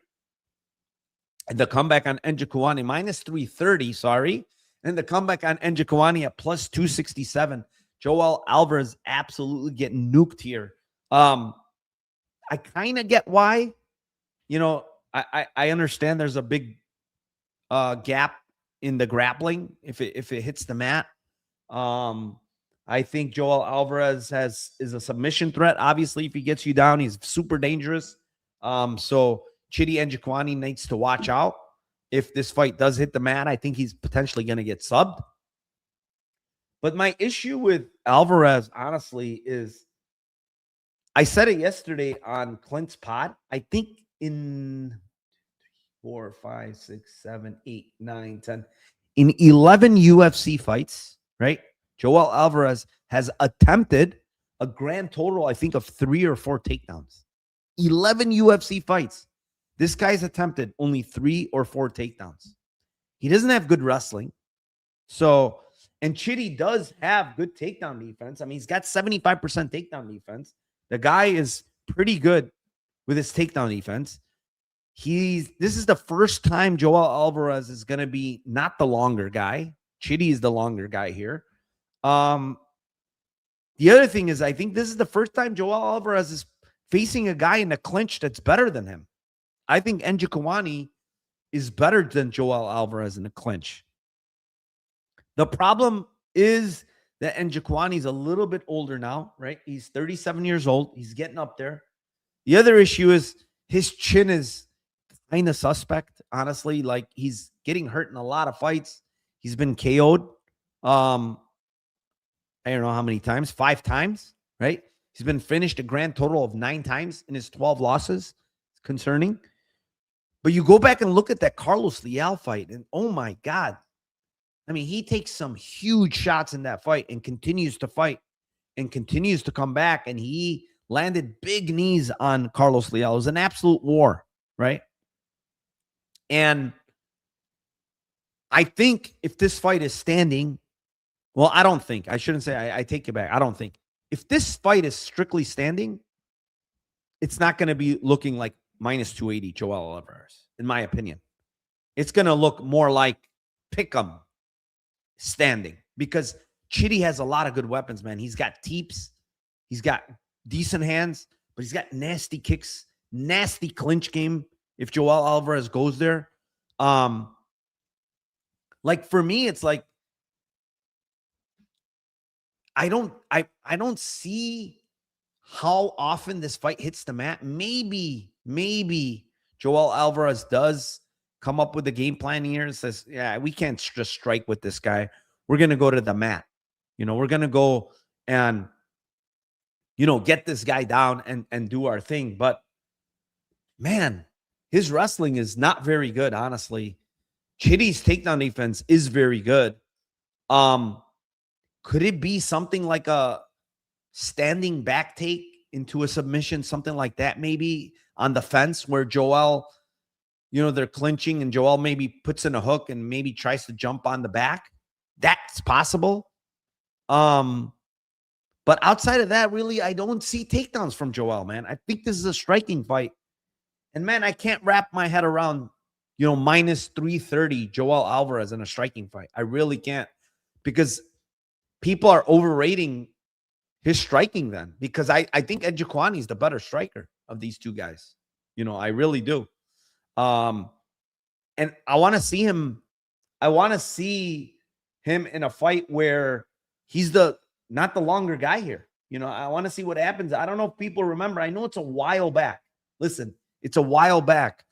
And the comeback on Njokuani minus 330. Sorry. And the comeback on Njokuani at plus 267. Joel Alvarez absolutely getting nuked here. I kind of get why. You know, I understand there's a big gap in the grappling if it hits the mat. I think Joel Alvarez is a submission threat. Obviously, if he gets you down, he's super dangerous. So Chidi Njokuani needs to watch out. If this fight does hit the mat, I think he's potentially going to get subbed. But my issue with Alvarez, honestly, is I said it yesterday on Clint's pod. I think in 4, 5, 6, 7, 8, 9, 10, in 11 UFC fights, right? Joel Alvarez has attempted a grand total, I think, of 3 or 4 takedowns. 11 UFC fights. This guy's attempted only 3 or 4 takedowns. He doesn't have good wrestling. So, and Chidi does have good takedown defense. I mean, he's got 75% takedown defense. The guy is pretty good with his takedown defense. This is the first time Joel Alvarez is going to be not the longer guy. Chidi is the longer guy here. The other thing is, I think this is the first time Joel Alvarez is facing a guy in a clinch that's better than him. I think Njokuani is better than Joel Alvarez in a clinch. The problem is that Njokuani is a little bit older now, right? He's 37 years old. He's getting up there. The other issue is his chin is kind of suspect, honestly. Like, he's getting hurt in a lot of fights. He's been KO'd. I don't know how many times, 5 times, right? He's been finished a grand total of 9 times in his 12 losses. It's concerning. But you go back and look at that Carlos Leal fight, and oh my God. I mean, he takes some huge shots in that fight and continues to fight and continues to come back. And he landed big knees on Carlos Leal. It was an absolute war, right? And I think if this fight is standing, well, I don't think. I shouldn't say. I take it back. I don't think. If this fight is strictly standing, it's not going to be looking like minus 280 Joel Alvarez, in my opinion. It's going to look more like pick'em standing, because Chidi has a lot of good weapons, man. He's got teeps. He's got decent hands, but he's got nasty kicks, nasty clinch game if Joel Alvarez goes there. Like, for me, it's like, I don't see how often this fight hits the mat. Maybe Joel Alvarez does come up with a game plan here and says, yeah, we can't just strike with this guy. We're going to go to the mat. You know, we're going to go and, you know, get this guy down and do our thing. But, man, his wrestling is not very good, honestly. Chidi's takedown defense is very good. Could it be something like a standing back take into a submission, something like that, maybe on the fence where Joel, you know, they're clinching and Joel maybe puts in a hook and maybe tries to jump on the back? That's possible. But outside of that, really, I don't see takedowns from Joel, man. I think this is a striking fight. And, man, I can't wrap my head around, you know, minus 330 Joel Alvarez in a striking fight. I really can't, because people are overrating his striking then, because I think Njokuani is the better striker of these two guys. You know, I really do. And I want to see him. I want to see him in a fight where he's not the longer guy here. You know, I want to see what happens. I don't know if people remember. I know it's a while back. Listen, it's a while back.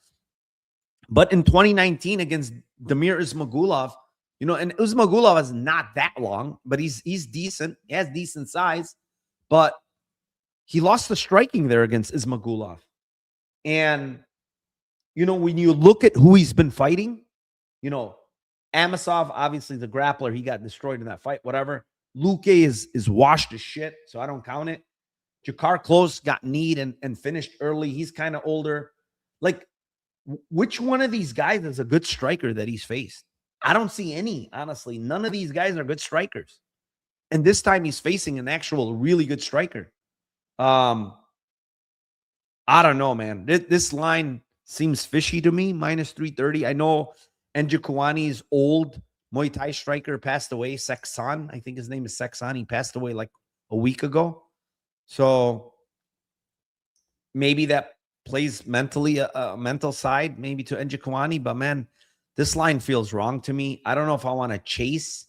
But in 2019 against Damir Ismagulov, you know, and Ismagulov is not that long, but he's decent. He has decent size. But he lost the striking there against Ismagulov. And, you know, when you look at who he's been fighting, you know, Amasov, obviously the grappler, he got destroyed in that fight, whatever. Luque is washed as shit, so I don't count it. Jakar Close got kneed and finished early. He's kind of older. Like, which one of these guys is a good striker that he's faced? I don't see any, honestly. None of these guys are good strikers. And this time he's facing an actual really good striker. I don't know, man. This line seems fishy to me, minus 330. I know Njokuani is old, Muay Thai striker passed away. Sexan, I think his name is Sexan. He passed away like a week ago. So maybe that plays mentally, a mental side, maybe to Njokuani. But man, this line feels wrong to me. I don't know if I want to chase,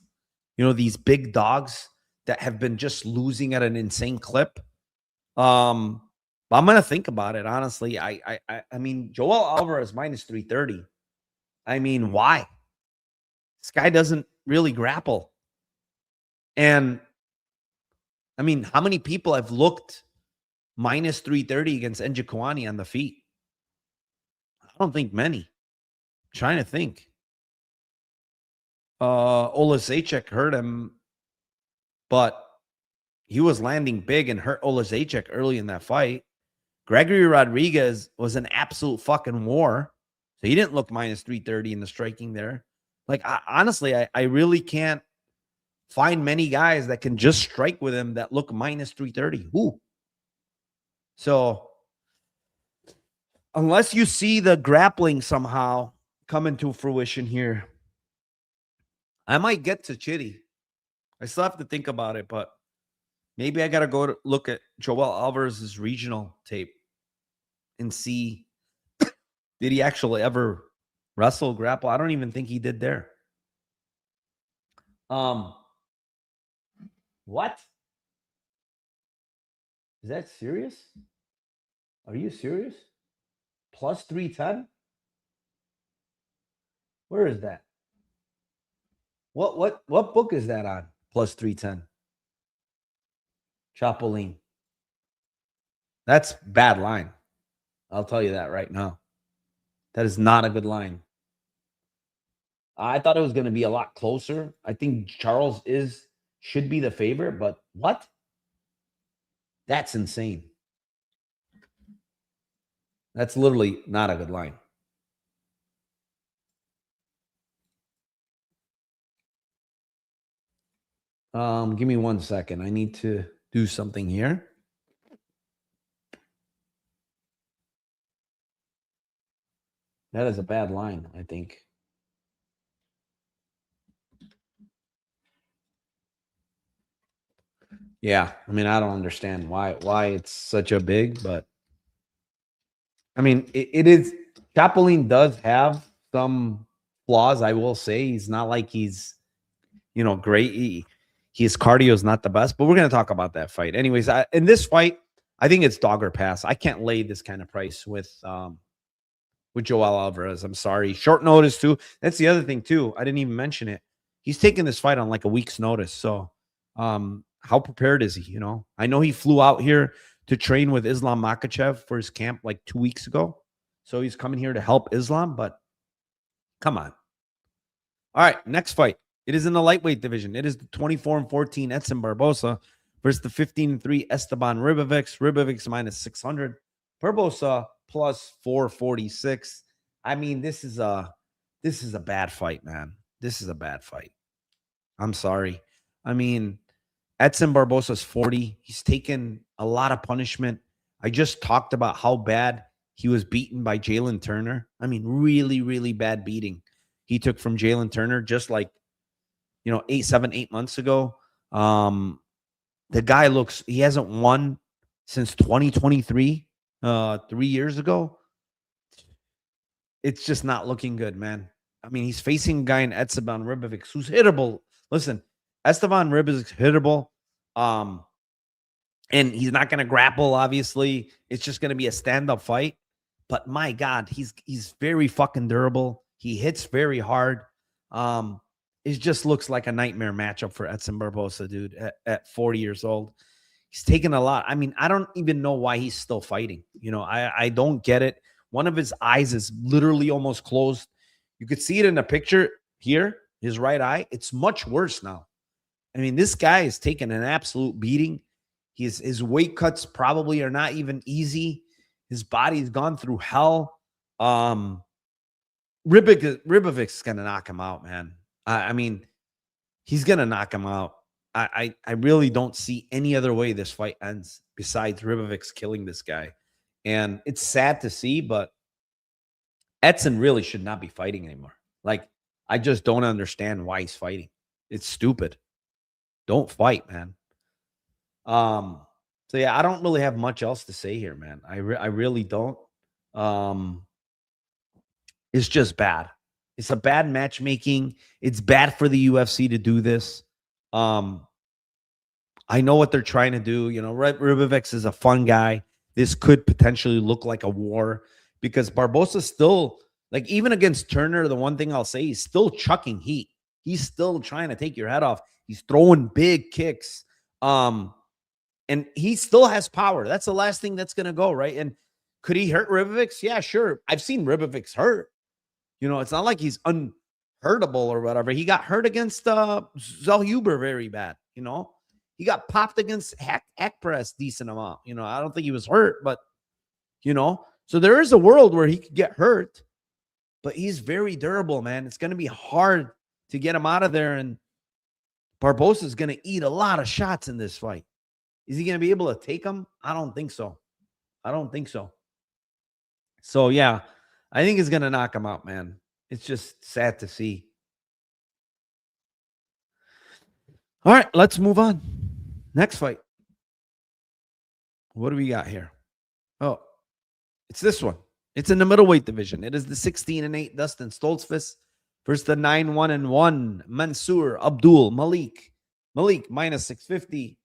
these big dogs that have been just losing at an insane clip. But I'm gonna think about it honestly. I mean, Joel Alvarez minus 330. I mean, why? This guy doesn't really grapple. And I mean, how many people have looked minus 330 against Njokuani on the feet? I don't think many. I'm trying to think. Olazejczyk hurt him, but he was landing big and hurt Olazejczyk early in that fight. Gregory Rodriguez was an absolute fucking war. So he didn't look minus 330 in the striking there. Like, honestly, I really can't find many guys that can just strike with him that look minus 330. Who? So unless you see the grappling somehow come into fruition here, I might get to Chitty. I still have to think about it, but maybe I got to go to look at Joel Alvarez's regional tape and see, did he actually ever wrestle, grapple? I don't even think he did there. What? Is that serious? Are you serious? Plus 310? Where is that? What book is that on? Plus 310. Chapolin. That's bad line. I'll tell you that right now. That is not a good line. I thought it was going to be a lot closer. I think Charles should be the favorite, but what? That's insane. That's literally not a good line. Give me 1 second. I need to do something here. That is a bad line, I think. Yeah, I mean, I don't understand why it's such a big, but I mean, it is. Chapolin does have some flaws, I will say. He's not like he's, great. His cardio is not the best, but we're going to talk about that fight. Anyways, in this fight, I think it's dog or pass. I can't lay this kind of price with Joel Alvarez. I'm sorry. Short notice, too. That's the other thing, too. I didn't even mention it. He's taking this fight on like a week's notice. So how prepared is he? I know he flew out here to train with Islam Makhachev for his camp like 2 weeks ago. So he's coming here to help Islam, but come on. All right, next fight. It is in the lightweight division. It is the 24-14 Edson Barboza versus the 15-3 Esteban Ribovics. Ribovics minus 600. Barboza plus 446. I mean, this is a bad fight, man. This is a bad fight. I'm sorry. I mean, Edson Barboza's 40. He's taken a lot of punishment. I just talked about how bad he was beaten by Jalen Turner. I mean, really, really bad beating he took from Jalen Turner just like, 8 months ago. The guy he hasn't won since 2023, 3 years ago. It's just not looking good, man. I mean, he's facing a guy in Esteban Ribovics who's hittable. Listen, Esteban Ribovics hittable. And he's not going to grapple, obviously. It's just going to be a stand-up fight. But my God, he's very fucking durable. He hits very hard. It just looks like a nightmare matchup for Edson Barboza, dude, at 40 years old. He's taken a lot. I mean, I don't even know why he's still fighting. I don't get it. One of his eyes is literally almost closed. You could see it in the picture here, his right eye. It's much worse now. I mean, this guy is taking an absolute beating. His weight cuts probably are not even easy. His body's gone through hell. Ribovics is going to knock him out, man. I mean, he's going to knock him out. I really don't see any other way this fight ends besides Ribovics killing this guy. And it's sad to see, but Edson really should not be fighting anymore. Like, I just don't understand why he's fighting. It's stupid. Don't fight, man. So yeah, I don't really have much else to say here, man. I really don't. It's just bad. It's a bad matchmaking. It's bad for the UFC to do this. I know what they're trying to do. You know, Ribovics is a fun guy. This could potentially look like a war because Barboza still, like, even against Turner, the one thing I'll say, he's still chucking heat. He's still trying to take your head off. He's throwing big kicks. And he still has power. That's the last thing that's going to go, right? And could he hurt Ribovics? Yeah, sure. I've seen Ribovics hurt. You know, it's not like he's unhurtable or whatever. He got hurt against Zellhuber very bad, you know. He got popped against Akpress decent amount. You know, I don't think he was hurt, but, you know. So there is a world where he could get hurt, but he's very durable, man. It's going to be hard to get him out of there, and Barboza is going to eat a lot of shots in this fight. Is he going to be able to take him? I don't think so. I don't think so. So, yeah, I think he's going to knock him out, man. It's just sad to see. All right, let's move on. Next fight. What do we got here? Oh, it's this one. It's in the middleweight division. It is the 16-8 Dustin Stolzfus versus the 9-1-1 Mansour Abdul-Malik. Malik minus 650.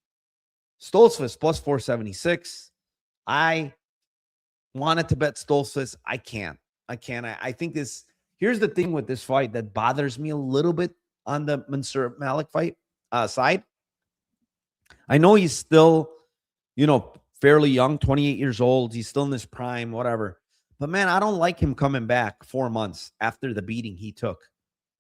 Stolzfus plus 476. I wanted to bet Stolzfus. I can't. I think this. Here's the thing with this fight that bothers me a little bit on the Mansour Malik fight side. I know he's still, you know, fairly young, 28 years old. He's still in his prime, whatever. But, man, I don't like him coming back 4 months after the beating he took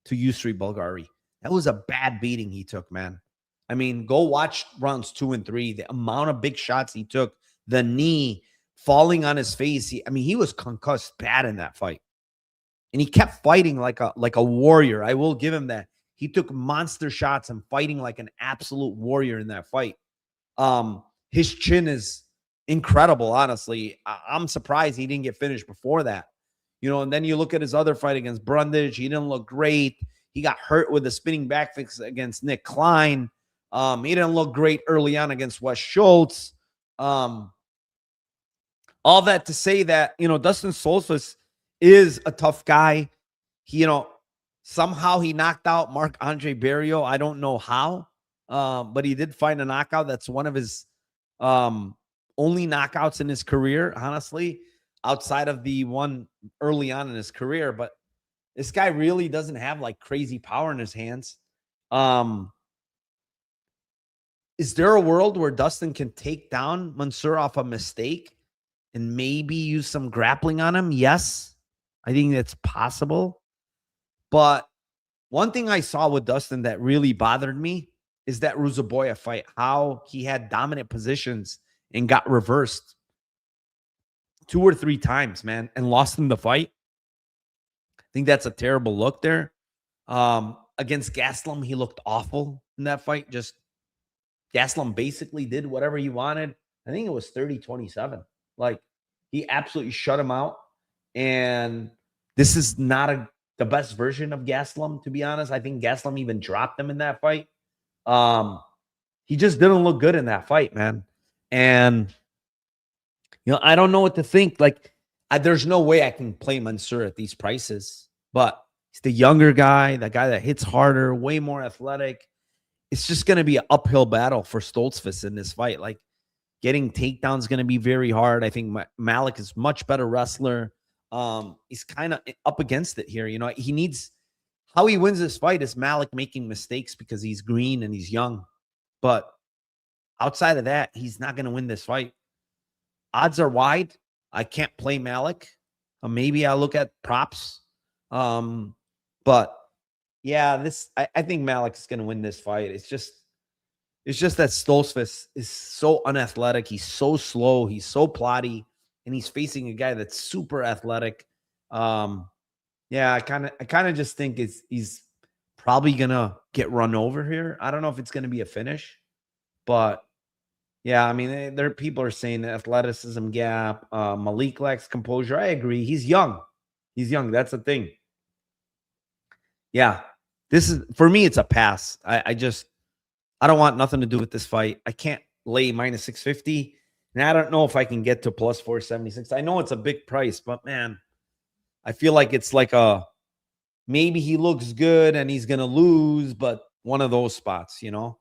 to Yusri Bulgari. That was a bad beating he took, man. I mean, go watch rounds 2 and 3. The amount of big shots he took, the knee falling on his face. He was concussed bad in that fight. And he kept fighting like a warrior. I will give him that. He took monster shots and fighting like an absolute warrior in that fight. His chin is incredible, honestly. I'm surprised he didn't get finished before that. You know, and then you look at his other fight against Brundage. He didn't look great. He got hurt with a spinning back fix against Nick Klein. He didn't look great early on against Wes Schultz. All that to say that, you know, Dustin Stolzfus is a tough guy. He, you know, somehow he knocked out Marc-Andre Barrio. I don't know how, but he did find a knockout. That's one of his only knockouts in his career, honestly, outside of the one early on in his career. But this guy really doesn't have like crazy power in his hands. Is there a world where Dustin can take down Mansour off a mistake and maybe use some grappling on him? Yes, I think that's possible. But one thing I saw with Dustin that really bothered me is that Ruzaboya fight, how he had dominant positions and got reversed 2 or 3 times, man, and lost in the fight. I think that's a terrible look there. Against Gastelum, he looked awful in that fight. Just Gastelum basically did whatever he wanted. I think it was 30-27. Like, he absolutely shut him out. And this is not the best version of Gastelum, to be honest. I think Gastelum even dropped him in that fight. He just didn't look good in that fight, man. And, you know, I don't know what to think. Like, there's no way I can play Mansour at these prices. But he's the younger guy, the guy that hits harder, way more athletic. It's just going to be an uphill battle for Stolzfus in this fight. Like, getting takedowns is going to be very hard. I think Malik is much better wrestler. He's kind of up against it here. You know, he needs, how he wins this fight is Malik making mistakes because he's green and he's young. But outside of that, he's not going to win this fight. Odds are wide. I can't play Malik. Maybe I'll look at props. But yeah, I think Malik is going to win this fight. It's just that Stolzfus is so unathletic. He's so slow. He's so plotty. And he's facing a guy that's super athletic. Yeah, I kind of just think he's probably gonna get run over here. I don't know if it's gonna be a finish, but yeah, I mean, people are saying the athleticism gap. Malik lacks composure. I agree. He's young. He's young. That's the thing. Yeah, this is, for me, it's a pass. I don't want nothing to do with this fight. I can't lay minus 650. And I don't know if I can get to plus 476. I know it's a big price, but man, I feel like it's like maybe he looks good and he's going to lose, but one of those spots, you know.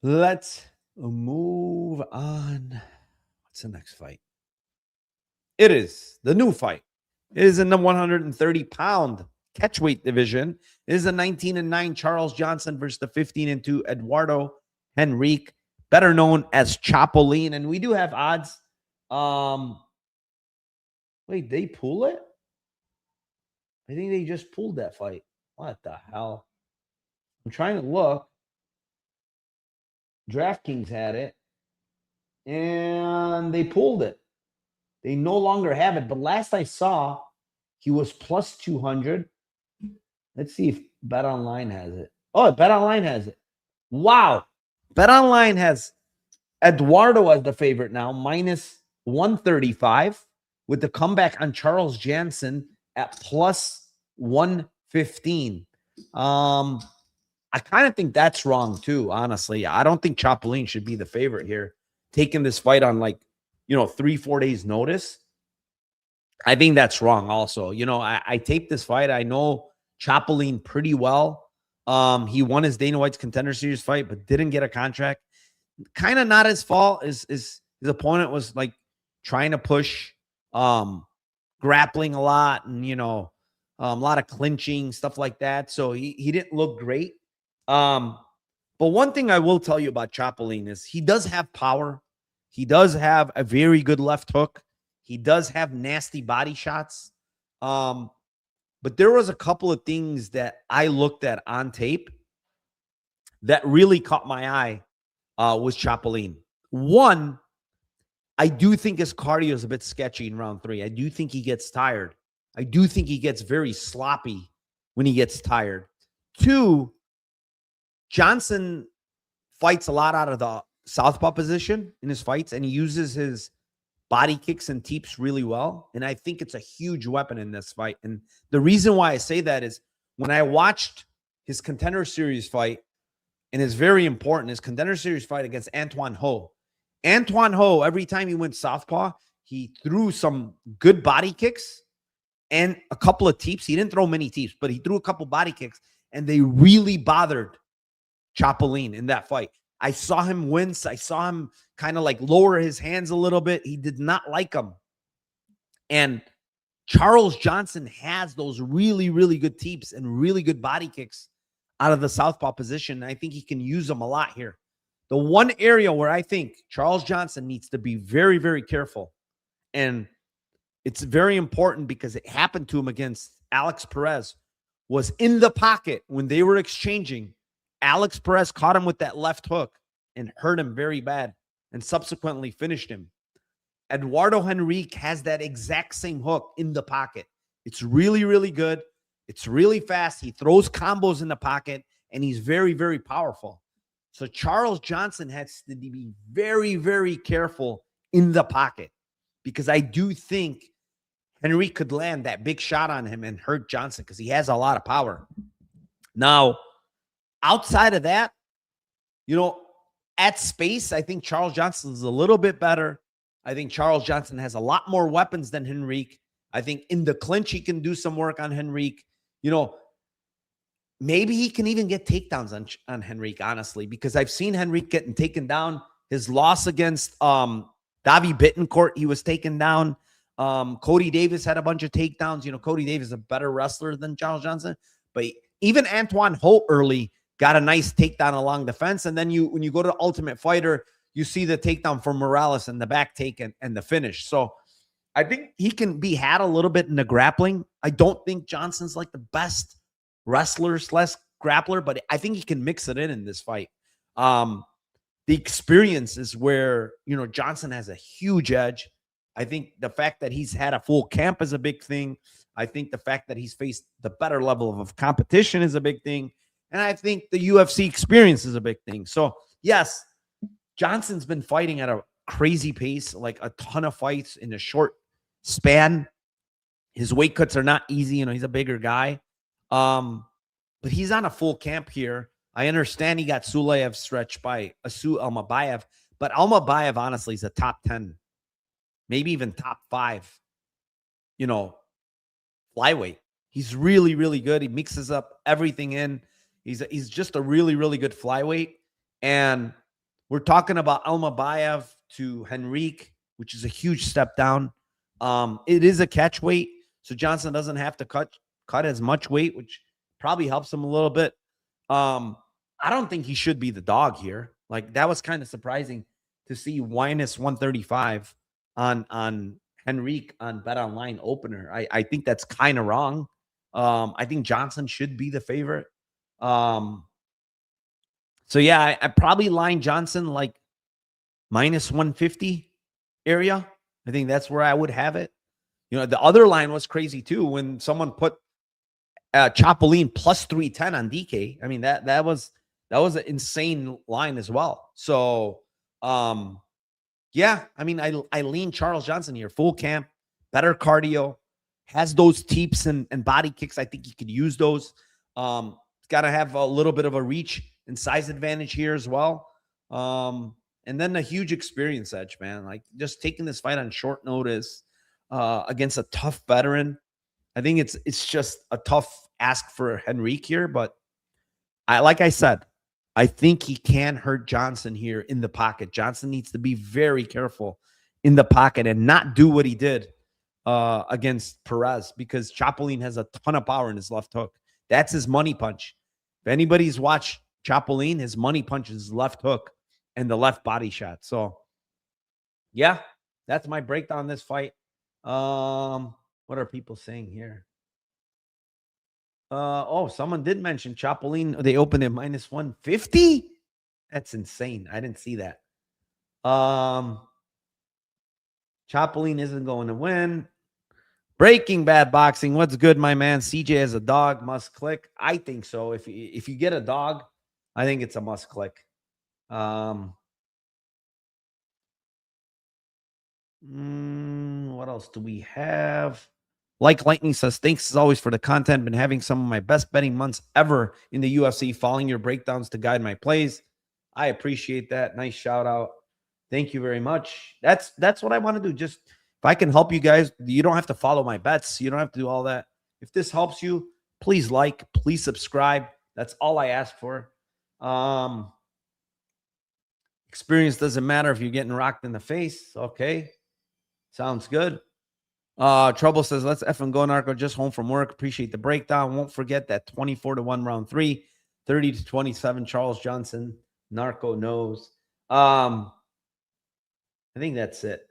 Let's move on. What's the next fight? It is the new fight. It is in the 130-pound catchweight division. It is a 19-9 Charles Johnson versus the 15-2 Eduardo Henrique, better known as Chapolin. And we do have odds. Wait, they pull it? I think they just pulled that fight. What the hell? I'm trying to look. DraftKings had it, and they pulled it. They no longer have it. But last I saw, he was plus 200. Let's see if BetOnline has it. Oh, BetOnline has it. Wow. BetOnline has Eduardo as the favorite now, minus 135, with the comeback on Charles Jansen at plus 115. I kind of think that's wrong too, honestly. I don't think Chapolin should be the favorite here, taking this fight on 3-4 days notice. I think that's wrong also. I taped this fight. I know Chapolin pretty well. He won his Dana White's Contender Series fight, but didn't get a contract. Kind of not his fault. His opponent was trying to push grappling a lot and, a lot of clinching, stuff like that. So he didn't look great. But one thing I will tell you about Chapolin is he does have power. He does have a very good left hook. He does have nasty body shots. But there was a couple of things that I looked at on tape that really caught my eye with Chapolin. One, I do think his cardio is a bit sketchy in round 3. I do think he gets tired. I do think he gets very sloppy when he gets tired. 2, Johnson fights a lot out of the southpaw position in his fights, and he uses his body kicks and teeps really well. And I think it's a huge weapon in this fight. And the reason why I say that is when I watched his Contender Series fight, and it's very important, his Contender Series fight against Antoine Ho. Antoine Ho, every time he went southpaw, he threw some good body kicks and a couple of teeps. He didn't throw many teeps, but he threw a couple body kicks, and they really bothered Chapolin in that fight. I saw him wince. I saw him kind of lower his hands a little bit. He did not like him. And Charles Johnson has those really, really good teeps and really good body kicks out of the southpaw position. I think he can use them a lot here. The one area where I think Charles Johnson needs to be very, very careful, and it's very important because it happened to him against Alex Perez, was in the pocket when they were exchanging. Alex Perez caught him with that left hook and hurt him very bad and subsequently finished him. Eduardo Henrique has that exact same hook in the pocket. It's really, really good. It's really fast. He throws combos in the pocket, and he's very, very powerful. So Charles Johnson has to be very, very careful in the pocket, because I do think Henrique could land that big shot on him and hurt Johnson because he has a lot of power. Now, outside of that, at space, I think Charles Johnson is a little bit better. I think Charles Johnson has a lot more weapons than Henrique. I think in the clinch, he can do some work on Henrique. Maybe he can even get takedowns on Henrique, honestly, because I've seen Henrique getting taken down. His loss against Davi Bittencourt, he was taken down. Cody Davis had a bunch of takedowns. Cody Davis is a better wrestler than Charles Johnson. But even Antoine Holt early got a nice takedown along the fence. And then when you go to Ultimate Fighter, you see the takedown from Morales and the back take and the finish. So I think he can be had a little bit in the grappling. I don't think Johnson's the best wrestler / grappler, but I think he can mix it in this fight. The experience is where, Johnson has a huge edge. I think the fact that he's had a full camp is a big thing. I think the fact that he's faced the better level of competition is a big thing. And I think the UFC experience is a big thing. So, yes, Johnson's been fighting at a crazy pace, a ton of fights in a short span. His weight cuts are not easy. You know, he's a bigger guy. But he's on a full camp here. I understand he got Sulayev stretched by Asu Almabayev, but Almabayev, honestly, is a top 10, maybe even top 5, you know, flyweight. He's really, really good. He mixes up everything in. He's just a really, really good flyweight. And we're talking about Almabayev to Henrique, which is a huge step down. It is a catch weight, so Johnson doesn't have to cut as much weight, which probably helps him a little bit. I don't think he should be the dog here. Like, that was kind of surprising to see minus 135 on Henrique on Bet Online opener. I think that's kind of wrong. I think Johnson should be the favorite. So yeah, I probably line Johnson like minus 150 area. I think that's where I would have it. You know, the other line was crazy too when someone put Chapolin plus 310 on DK. I mean, that was an insane line as well. So yeah, I mean, I lean Charles Johnson here. Full camp, better cardio, has those teeps and body kicks. I think he could use those. He's got to have a little bit of a reach and size advantage here as well. And then a huge experience edge, man. Like, just taking this fight on short notice against a tough veteran. I think it's just a tough ask for Henrique here, but like I said, I think he can hurt Johnson here in the pocket. Johnson needs to be very careful in the pocket and not do what he did against Perez, because Chapolin has a ton of power in his left hook. That's his money punch. If anybody's watched Chapolin, his money punch is his left hook and the left body shot. So yeah, that's my breakdown on this fight. What are people saying here? Oh, someone did mention Chapolin. They opened at minus 150. That's insane. I didn't see that. Chapolin isn't going to win. Breaking Bad Boxing. What's good, my man? CJ as a dog must click. I think so. If you get a dog, I think it's a must click. What else do we have? Like Lightning says, thanks as always for the content. Been having some of my best betting months ever in the UFC, following your breakdowns to guide my plays. I appreciate that. Nice shout out. Thank you very much. That's what I want to do. Just if I can help you guys, you don't have to follow my bets. You don't have to do all that. If this helps you, please like, please subscribe. That's all I ask for. Experience doesn't matter if you're getting rocked in the face. Okay. Sounds good. Trouble says, let's effing go, Narco. Just home from work. Appreciate the breakdown. Won't forget that 24-1 round 3, 30-27 Charles Johnson. Narco knows. I think that's it.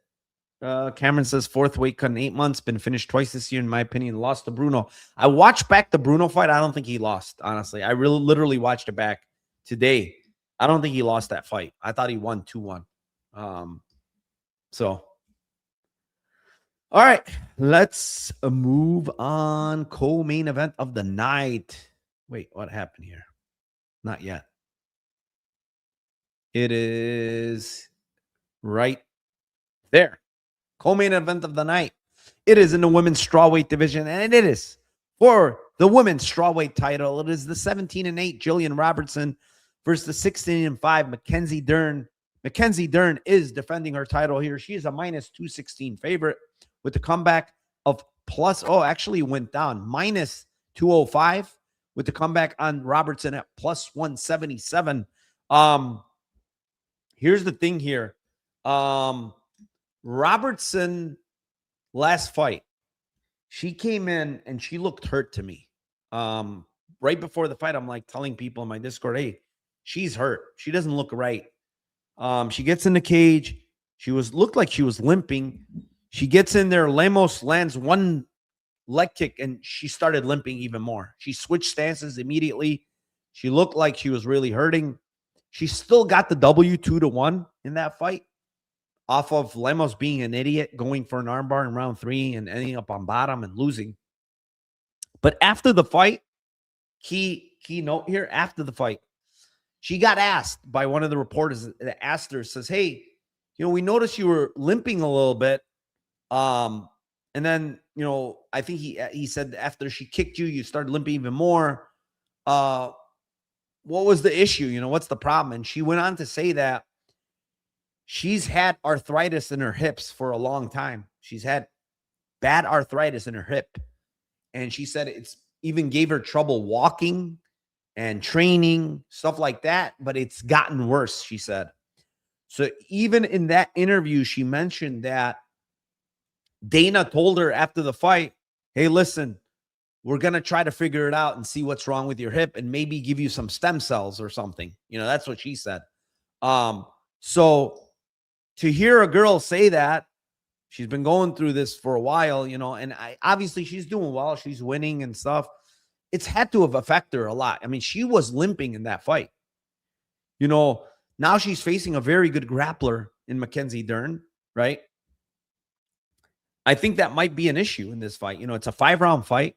Cameron says, 4th weight cut in 8 months. Been finished twice this year, in my opinion. Lost to Bruno. I watched back the Bruno fight. I don't think he lost, honestly. I literally watched it back today. I don't think he lost that fight. I thought he won 2-1. So, all right, let's move on. Co-main event of the night. Wait, what happened here? Not yet. It is right there. Co-main event of the night. It is in the women's strawweight division, and it is for the women's strawweight title. It is the 17-8 Jillian Robertson versus the 16-5 Mackenzie Dern. Mackenzie Dern is defending her title here. She is a minus 216 favorite with the comeback of actually went down, minus 205 with the comeback on Robertson at plus 177. Here's the thing here. Robertson, last fight, she came in and she looked hurt to me. Right before the fight, I'm like telling people in my Discord, hey, she's hurt. She doesn't look right. She gets in the cage. Looked like she was limping. She gets in there. Lemos lands one leg kick, and she started limping even more. She switched stances immediately. She looked like she was really hurting. She still got the W 2-1 in that fight off of Lemos being an idiot, going for an armbar in round 3 and ending up on bottom and losing. But after the fight, key note here, after the fight, she got asked by one of the reporters that asked her, says, hey, we noticed you were limping a little bit. And And then, I think he said after she kicked you, you started limping even more. What was the issue? What's the problem? And she went on to say that she's had arthritis in her hips for a long time. She's had bad arthritis in her hip. And she said it's even gave her trouble walking and training, stuff like that. But it's gotten worse, she said. So even in that interview, she mentioned that Dana told her after the fight, hey, listen, we're going to try to figure it out and see what's wrong with your hip and maybe give you some stem cells or something. That's what she said. So to hear a girl say that, she's been going through this for a while, and obviously she's doing well. She's winning and stuff. It's had to have affected her a lot. I mean, she was limping in that fight. Now she's facing a very good grappler in Mackenzie Dern, right? I think that might be an issue in this fight. It's a 5-round fight.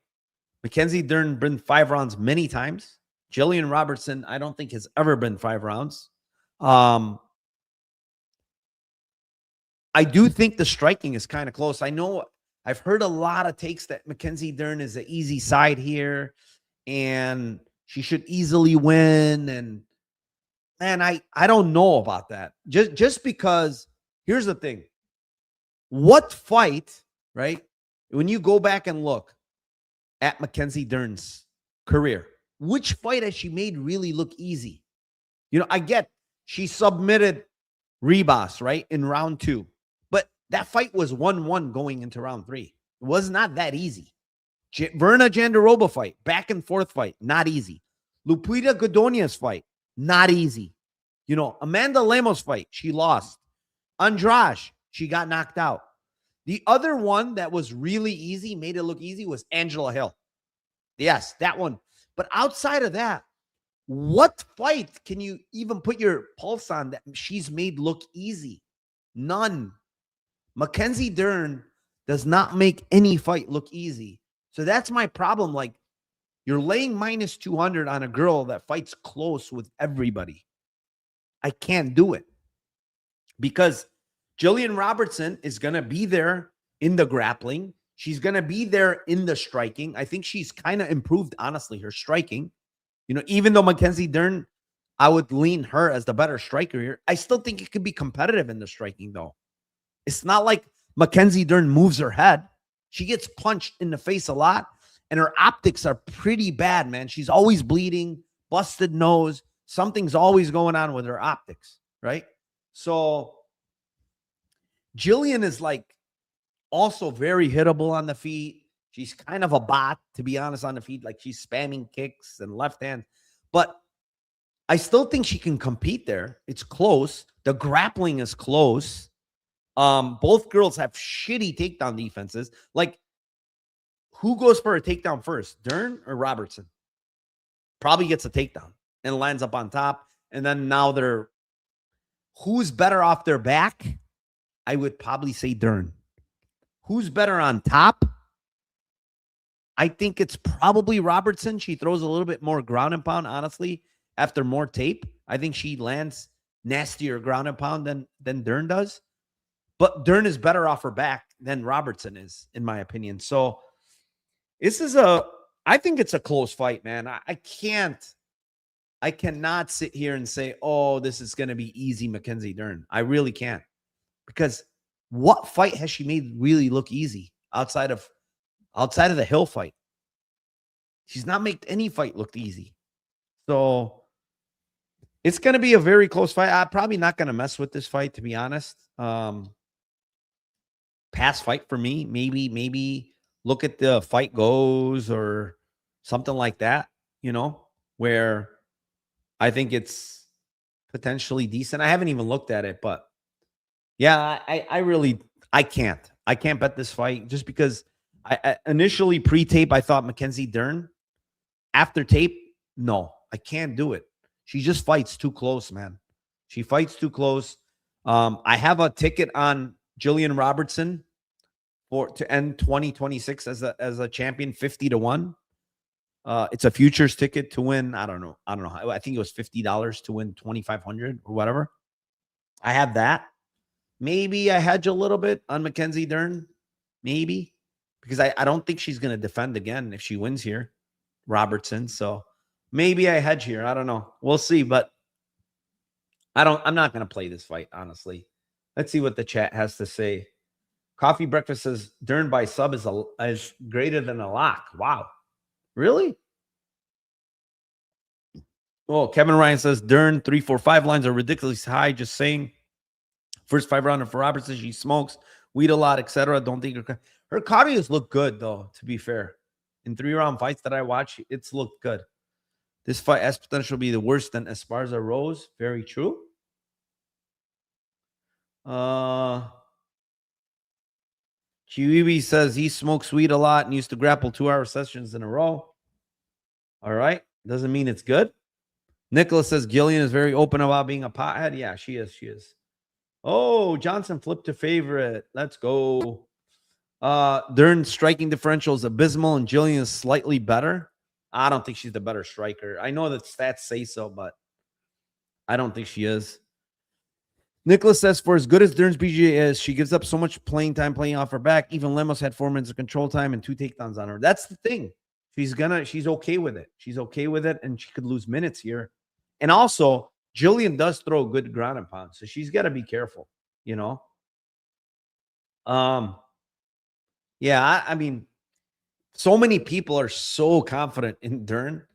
Mackenzie Dern been 5 rounds many times. Jillian Robertson, I don't think has ever been 5 rounds. I do think the striking is kind of close. I know I've heard a lot of takes that Mackenzie Dern is an easy side here and she should easily win. And man, I don't know about that. Just because here's the thing. What fight, right? When you go back and look at Mackenzie Dern's career, which fight has she made really look easy? I get she submitted Ribas, right, in round 2. But that fight was 1-1 going into round 3. It was not that easy. Verna Jandiroba fight, back and forth fight, not easy. Lupita Godonez's fight, not easy. Amanda Lemos fight, she lost. Andrade, she got knocked out. The other one that was really easy, made it look easy, was Angela Hill. Yes, that one. But outside of that, what fight can you even put your pulse on that she's made look easy? None. Mackenzie Dern does not make any fight look easy. So that's my problem. Like, you're laying minus 200 on a girl that fights close with everybody. I can't do it because Jillian Robertson is going to be there in the grappling. She's going to be there in the striking. I think she's kind of improved, honestly, her striking. Even though Mackenzie Dern, I would lean her as the better striker here. I still think it could be competitive in the striking, though. It's not like Mackenzie Dern moves her head. She gets punched in the face a lot, and her optics are pretty bad, man. She's always bleeding, busted nose. Something's always going on with her optics, right? So Jillian is like also very hittable on the feet. She's kind of a bot, to be honest, on the feet. Like, she's spamming kicks and left hand. But I still think she can compete there. It's close. The grappling is close. Both girls have shitty takedown defenses. Like, who goes for a takedown first, Dern or Robertson? Probably gets a takedown and lands up on top. And then now who's better off their back? I would probably say Dern. Who's better on top? I think it's probably Robertson. She throws a little bit more ground and pound, honestly, after more tape. I think she lands nastier ground and pound than Dern does. But Dern is better off her back than Robertson is, in my opinion. So I think it's a close fight, man. I cannot sit here and say, oh, this is going to be easy Mackenzie Dern. I really can't. Because what fight has she made really look easy outside of the Hill fight? She's not made any fight look easy. So it's going to be a very close fight. I'm probably not going to mess with this fight, to be honest. Pass fight for me. Maybe look at the fight goes or something like that, where I think it's potentially decent. I haven't even looked at it, but yeah, I can't bet this fight just because I initially pre-tape, I thought Mackenzie Dern. After tape, no, I can't do it. She just fights too close, man. She fights too close. I have a ticket on Jillian Robertson to end 2026 as a champion, 50-1. It's a futures ticket to win. I don't know. I think it was $50 to win 2,500 or whatever. I have that. Maybe I hedge a little bit on Mackenzie Dern. Maybe. because I don't think she's going to defend again if she wins here, Robertson. So maybe I hedge here. I don't know. We'll see, but I'm not going to play this fight, honestly. Let's see what the chat has to say. Coffee Breakfast says Dern by sub is greater than a lock. Wow. Really? Oh, Kevin Ryan says Dern 3-4-5 lines are ridiculously high. Just saying. First 5 rounder for Robertson. She smokes weed a lot, etc. Don't think her cardios look good, though, to be fair. In 3-round fights that I watch, it's looked good. This fight has potential to be the worst than Esparza Rose. Very true. Kiwi says he smokes weed a lot and used to grapple 2-hour sessions in a row. All right. Doesn't mean it's good. Nicholas says Gillian is very open about being a pothead. Yeah, she is. She is. Oh, Johnson flipped to favorite. Let's go. Dern's striking differential is abysmal and Gillian is slightly better. I don't think she's the better striker. I know that stats say so, but I don't think she is. Nicholas says, for as good as Dern's BJ is, she gives up so much playing time playing off her back. Even Lemos had 4 minutes of control time and 2 takedowns on her. That's the thing. She's okay with it. She's okay with it, and she could lose minutes here. And also, Jillian does throw good ground and pound, so she's got to be careful, you know? Yeah, I mean, so many people are so confident in Dern.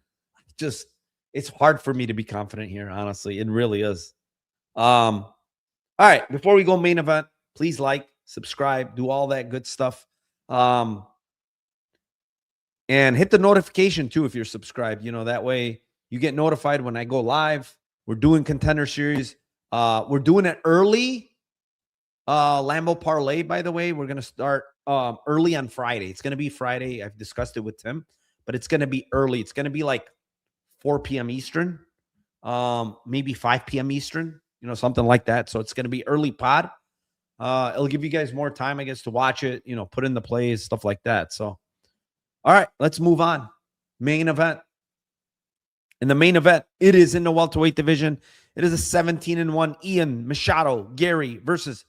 Just, it's hard for me to be confident here, honestly. It really is. All right, before we go main event, please like, subscribe, do all that good stuff. And hit the notification too if you're subscribed. You know, that way you get notified when I go live. We're doing Contender Series. We're doing it early. Lambo Parlay, by the way. We're going to start early on Friday. It's going to be Friday. I've discussed it with Tim, but it's going to be early. It's going to be like 4 p.m. Eastern, maybe 5 p.m. Eastern, you know, something like that. So it's going to be early pod. It'll give you guys more time, I guess, to watch it, you know, put in the plays, stuff like that. So, all right, let's move on. Main event. In the main event, it is in the welterweight division. It is a 17-1 Ian Garry versus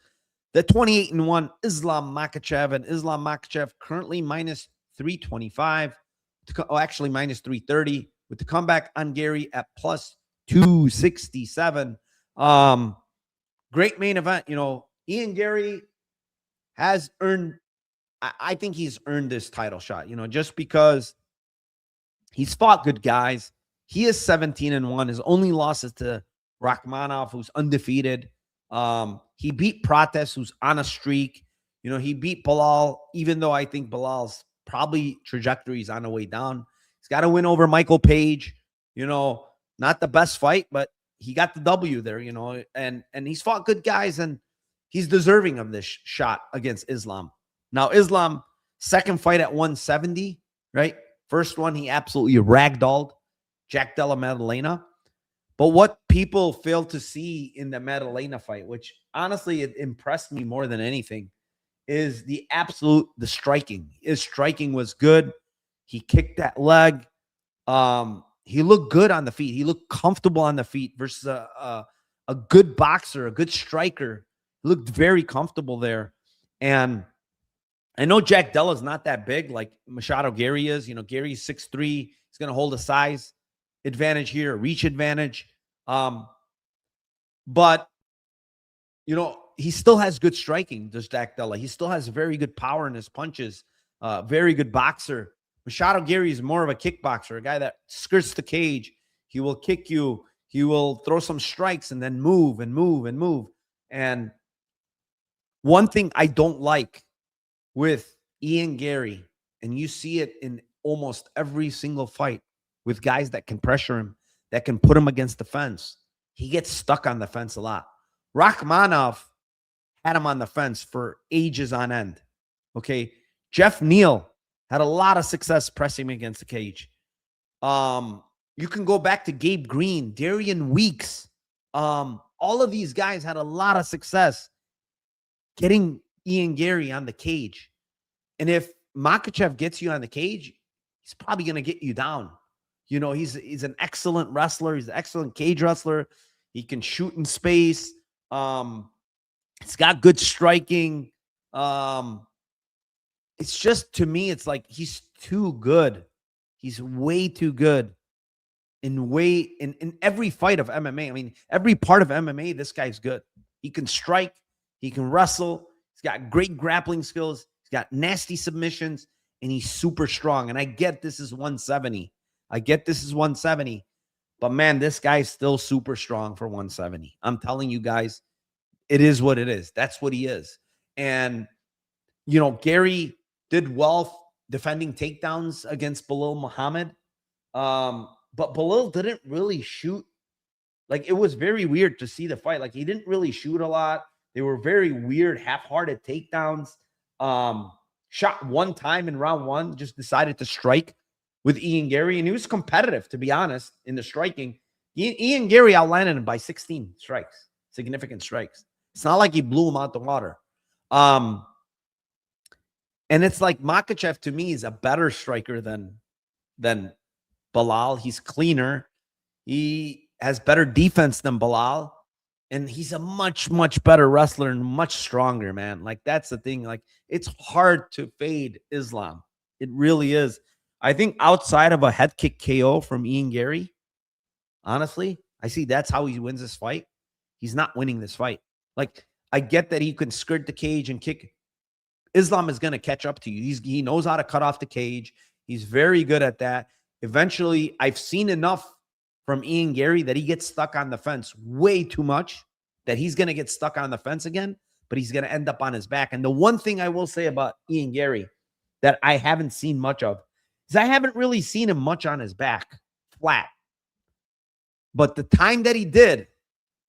the 28-1 Islam Makhachev. And Islam Makhachev currently minus 325. Actually, minus 330 with the comeback on Garry at plus 267. Great main event. You know, Ian Garry has earned, I think he's earned this title shot, you know, just because he's fought good guys. He is 17-1. His only loss is to Rakhmonov, who's undefeated. He beat Prates, who's on a streak. You know, he beat Bilal, even though I think Bilal's probably trajectory is on the way down. He's got to win over Michael Page. You know, not the best fight, but he got the W there, you know, and he's fought good guys, and he's deserving of this shot against Islam. Now, Islam, second fight at 170, right? First one, he absolutely ragdolled Jack Della Maddalena. But what people fail to see in the Maddalena fight, which honestly it impressed me more than anything, is the striking. His striking was good. He kicked that leg. He looked good on the feet. He looked comfortable on the feet versus a good boxer, a good striker. He looked very comfortable there. And I know Jack Della's not that big like Machado Garry is. You know, Gary's 6'3". He's going to hold a size advantage here, a reach advantage. But, you know, he still has good striking, does Jack Della. He still has very good power in his punches. Very good boxer. Machado Garry is more of a kickboxer, a guy that skirts the cage. He will kick you. He will throw some strikes and then move and move and move. And one thing I don't like with Ian Garry, and you see it in almost every single fight with guys that can pressure him, that can put him against the fence, he gets stuck on the fence a lot. Rakhmonov had him on the fence for ages on end. Okay. Jeff Neal had a lot of success pressing him against the cage. You can go back to Gabe Green, Darian Weeks. All of these guys had a lot of success getting Ian Garry on the cage. And if Makhachev gets you on the cage, he's probably going to get you down. You know, he's an excellent wrestler. He's an excellent cage wrestler. He can shoot in space. He's got good striking. it's just, to me, it's like he's too good. He's way too good in every fight of MMA. I mean, every part of MMA, this guy's good. He can strike, he can wrestle, he's got great grappling skills, he's got nasty submissions, and he's super strong. And I get this is 170. But man, this guy's still super strong for 170. I'm telling you guys, it is what it is. That's what he is. And, you know, Gary did well defending takedowns against Belal Muhammad. But Belal didn't really shoot. Like, it was very weird to see the fight. Like, he didn't really shoot a lot. They were very weird, half-hearted takedowns. Shot one time in round one, just decided to strike with Ian Garry. And he was competitive, to be honest, in the striking. Ian Garry outlanded him by 16 strikes, significant strikes. It's not like he blew him out the water. And it's like Makhachev, to me, is a better striker than Belal. He's cleaner. He has better defense than Belal. And he's a much, much better wrestler and much stronger, man. Like, that's the thing. Like, it's hard to fade Islam. It really is. I think outside of a head kick KO from Ian Garry, honestly, I see that's how he wins this fight. He's not winning this fight. Like, I get that he can skirt the cage and kick. Islam is going to catch up to you. He knows how to cut off the cage. He's very good at that. Eventually, I've seen enough from Ian Garry that he gets stuck on the fence way too much, that he's going to get stuck on the fence again, but he's going to end up on his back. And the one thing I will say about Ian Garry that I haven't seen much of is I haven't really seen him much on his back, flat. But the time that he did,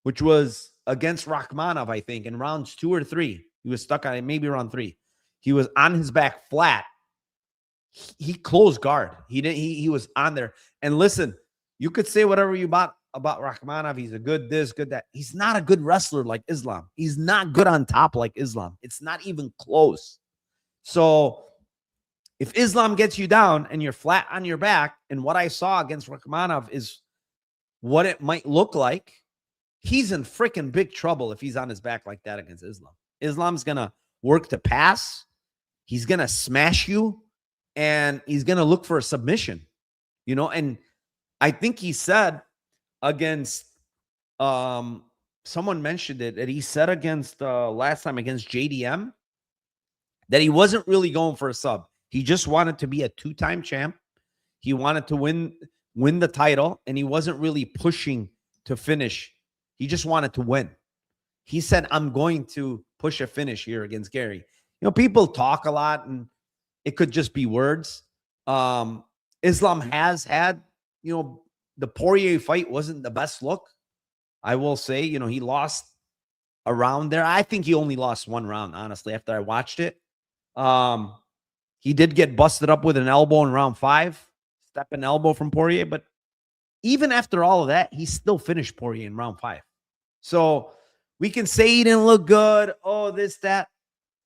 which was against Rakhmonov, I think, in rounds 2 or 3, he was stuck on it, maybe round 3. He was on his back flat. He closed guard. He was on there. And listen, you could say whatever you about Rakhmonov. He's a good this, good that. He's not a good wrestler like Islam. He's not good on top like Islam. It's not even close. So if Islam gets you down and you're flat on your back, and what I saw against Rakhmonov is what it might look like, he's in freaking big trouble if he's on his back like that against Islam. Islam's going to work to pass. He's going to smash you, and he's going to look for a submission, you know. And I think he said against, someone mentioned it, that he said against last time against JDM that he wasn't really going for a sub. He just wanted to be a 2-time champ. He wanted to win the title, and he wasn't really pushing to finish. He just wanted to win. He said, I'm going to push a finish here against Garry. You know, people talk a lot, and it could just be words. Islam has had, you know, the Poirier fight wasn't the best look. I will say, you know, he lost a round there. I think he only lost one round, honestly, after I watched it. He did get busted up with an elbow in round 5, stepping elbow from Poirier. But even after all of that, he still finished Poirier in round 5. So we can say he didn't look good. Oh, this, that.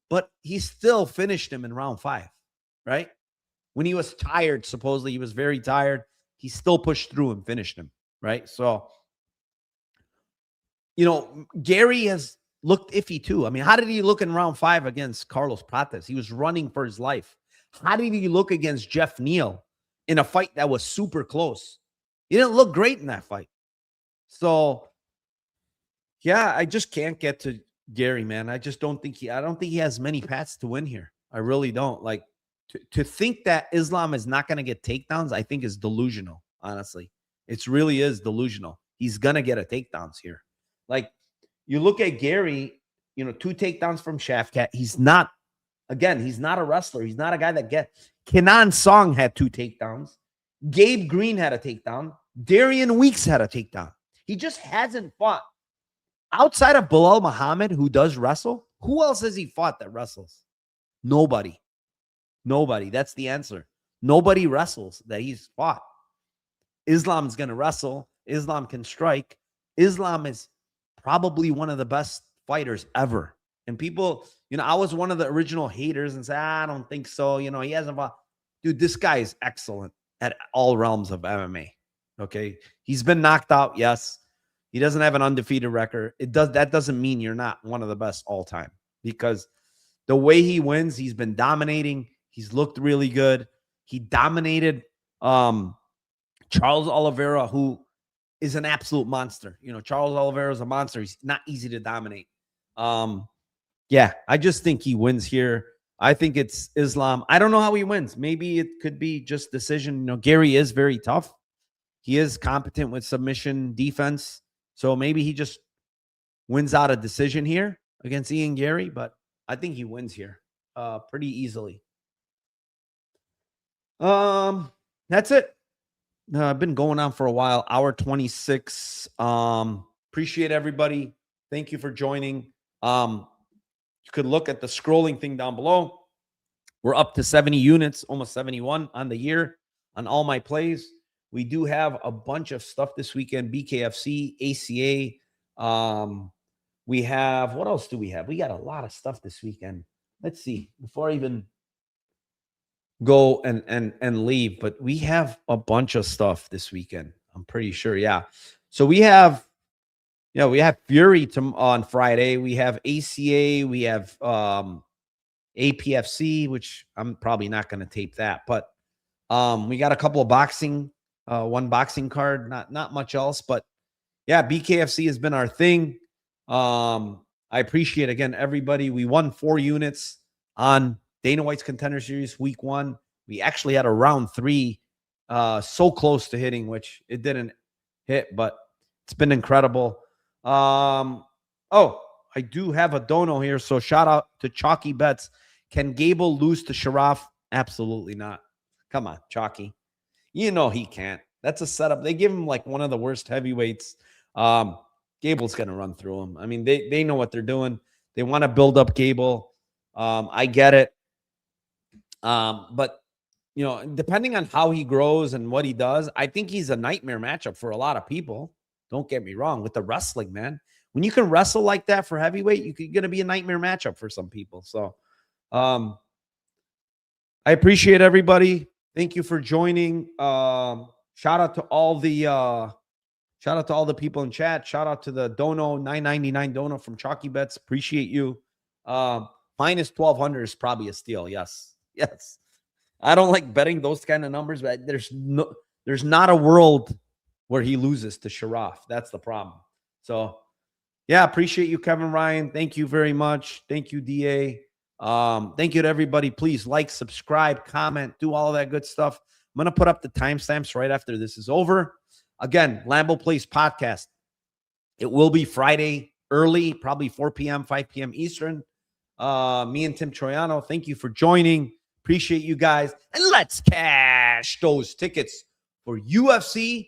But he still finished him in round 5, right? When he was tired, supposedly he was very tired, he still pushed through and finished him, right? So, you know, Garry has looked iffy too. I mean, how did he look in round 5 against Carlos Prates? He was running for his life. How did he look against Jeff Neal in a fight that was super close? He didn't look great in that fight. So, yeah, I just can't get to Garry, man. I just don't think I don't think he has many paths to win here. I really don't. Like, to think that Islam is not going to get takedowns, I think is delusional, honestly. It really is delusional. He's going to get a takedowns here. Like, you look at Garry, you know, 2 takedowns from Shafkat. He's not a wrestler. He's not a guy that gets. Kenan Song had 2 takedowns. Gabe Green had a takedown. Darian Weeks had a takedown. He just hasn't fought. Outside of Belal Muhammad, who does wrestle, who else has he fought that wrestles? Nobody. That's the answer. Nobody wrestles that he's fought. Islam's going to wrestle. Islam can strike. Islam is probably one of the best fighters ever. And people, you know, I was one of the original haters and say, I don't think so. You know, he hasn't fought. Dude, this guy is excellent at all realms of MMA. Okay. He's been knocked out. Yes. He doesn't have an undefeated record. That doesn't mean you're not one of the best all time, because the way he wins, he's been dominating. He's looked really good. He dominated Charles Oliveira, who is an absolute monster. You know, Charles Oliveira is a monster. He's not easy to dominate. Yeah, I just think he wins here. I think it's Islam. I don't know how he wins. Maybe it could be just decision. You know, Gary is very tough. He is competent with submission defense. So maybe he just wins out a decision here against Ian Garry, but I think he wins here pretty easily. That's it. I've been going on for a while, hour 26. Appreciate everybody. Thank you for joining. You could look at the scrolling thing down below. We're up to 70 units, almost 71 on the year on all my plays. We do have a bunch of stuff this weekend, BKFC, ACA. We have, what else do we have? We got a lot of stuff this weekend. Let's see, before I even go and leave, but we have a bunch of stuff this weekend. I'm pretty sure. Yeah. So we have Fury on Friday. We have ACA. We have APFC, which I'm probably not going to tape that, but we got a couple of boxing, one boxing card, not much else, but yeah, BKFC has been our thing. I appreciate, again, everybody. We won 4 units on Dana White's Contender Series week 1. We actually had a round 3 so close to hitting, which it didn't hit, but it's been incredible. Oh, I do have a dono here, so shout out to Chalky Bets. Can Gable lose to Sharaf? Absolutely not. Come on, Chalky. You know he can't. That's a setup. They give him like one of the worst heavyweights. Gable's going to run through him. I mean, they know what they're doing. They want to build up Gable. I get it. But, you know, depending on how he grows and what he does, I think he's a nightmare matchup for a lot of people. Don't get me wrong with the wrestling, man. When you can wrestle like that for heavyweight, you're going to be a nightmare matchup for some people. So I appreciate everybody. Thank you for joining. Shout out to all the people in chat. Shout out to the dono, $9.99 dono from Chalky Bets. Appreciate you. Minus 1,200 is probably a steal. Yes. I don't like betting those kind of numbers, but there's not a world where he loses to Sharaf. That's the problem. So yeah, appreciate you, Kevin Ryan. Thank you very much. Thank you, DA. Thank you to everybody. Please like, subscribe, comment, do all of that good stuff. I'm going to put up the timestamps right after this is over. Again, Lambeau Place podcast. It will be Friday early, probably 4 p.m., 5 p.m. Eastern. Me and Tim Troiano, thank you for joining. Appreciate you guys. And let's cash those tickets for UFC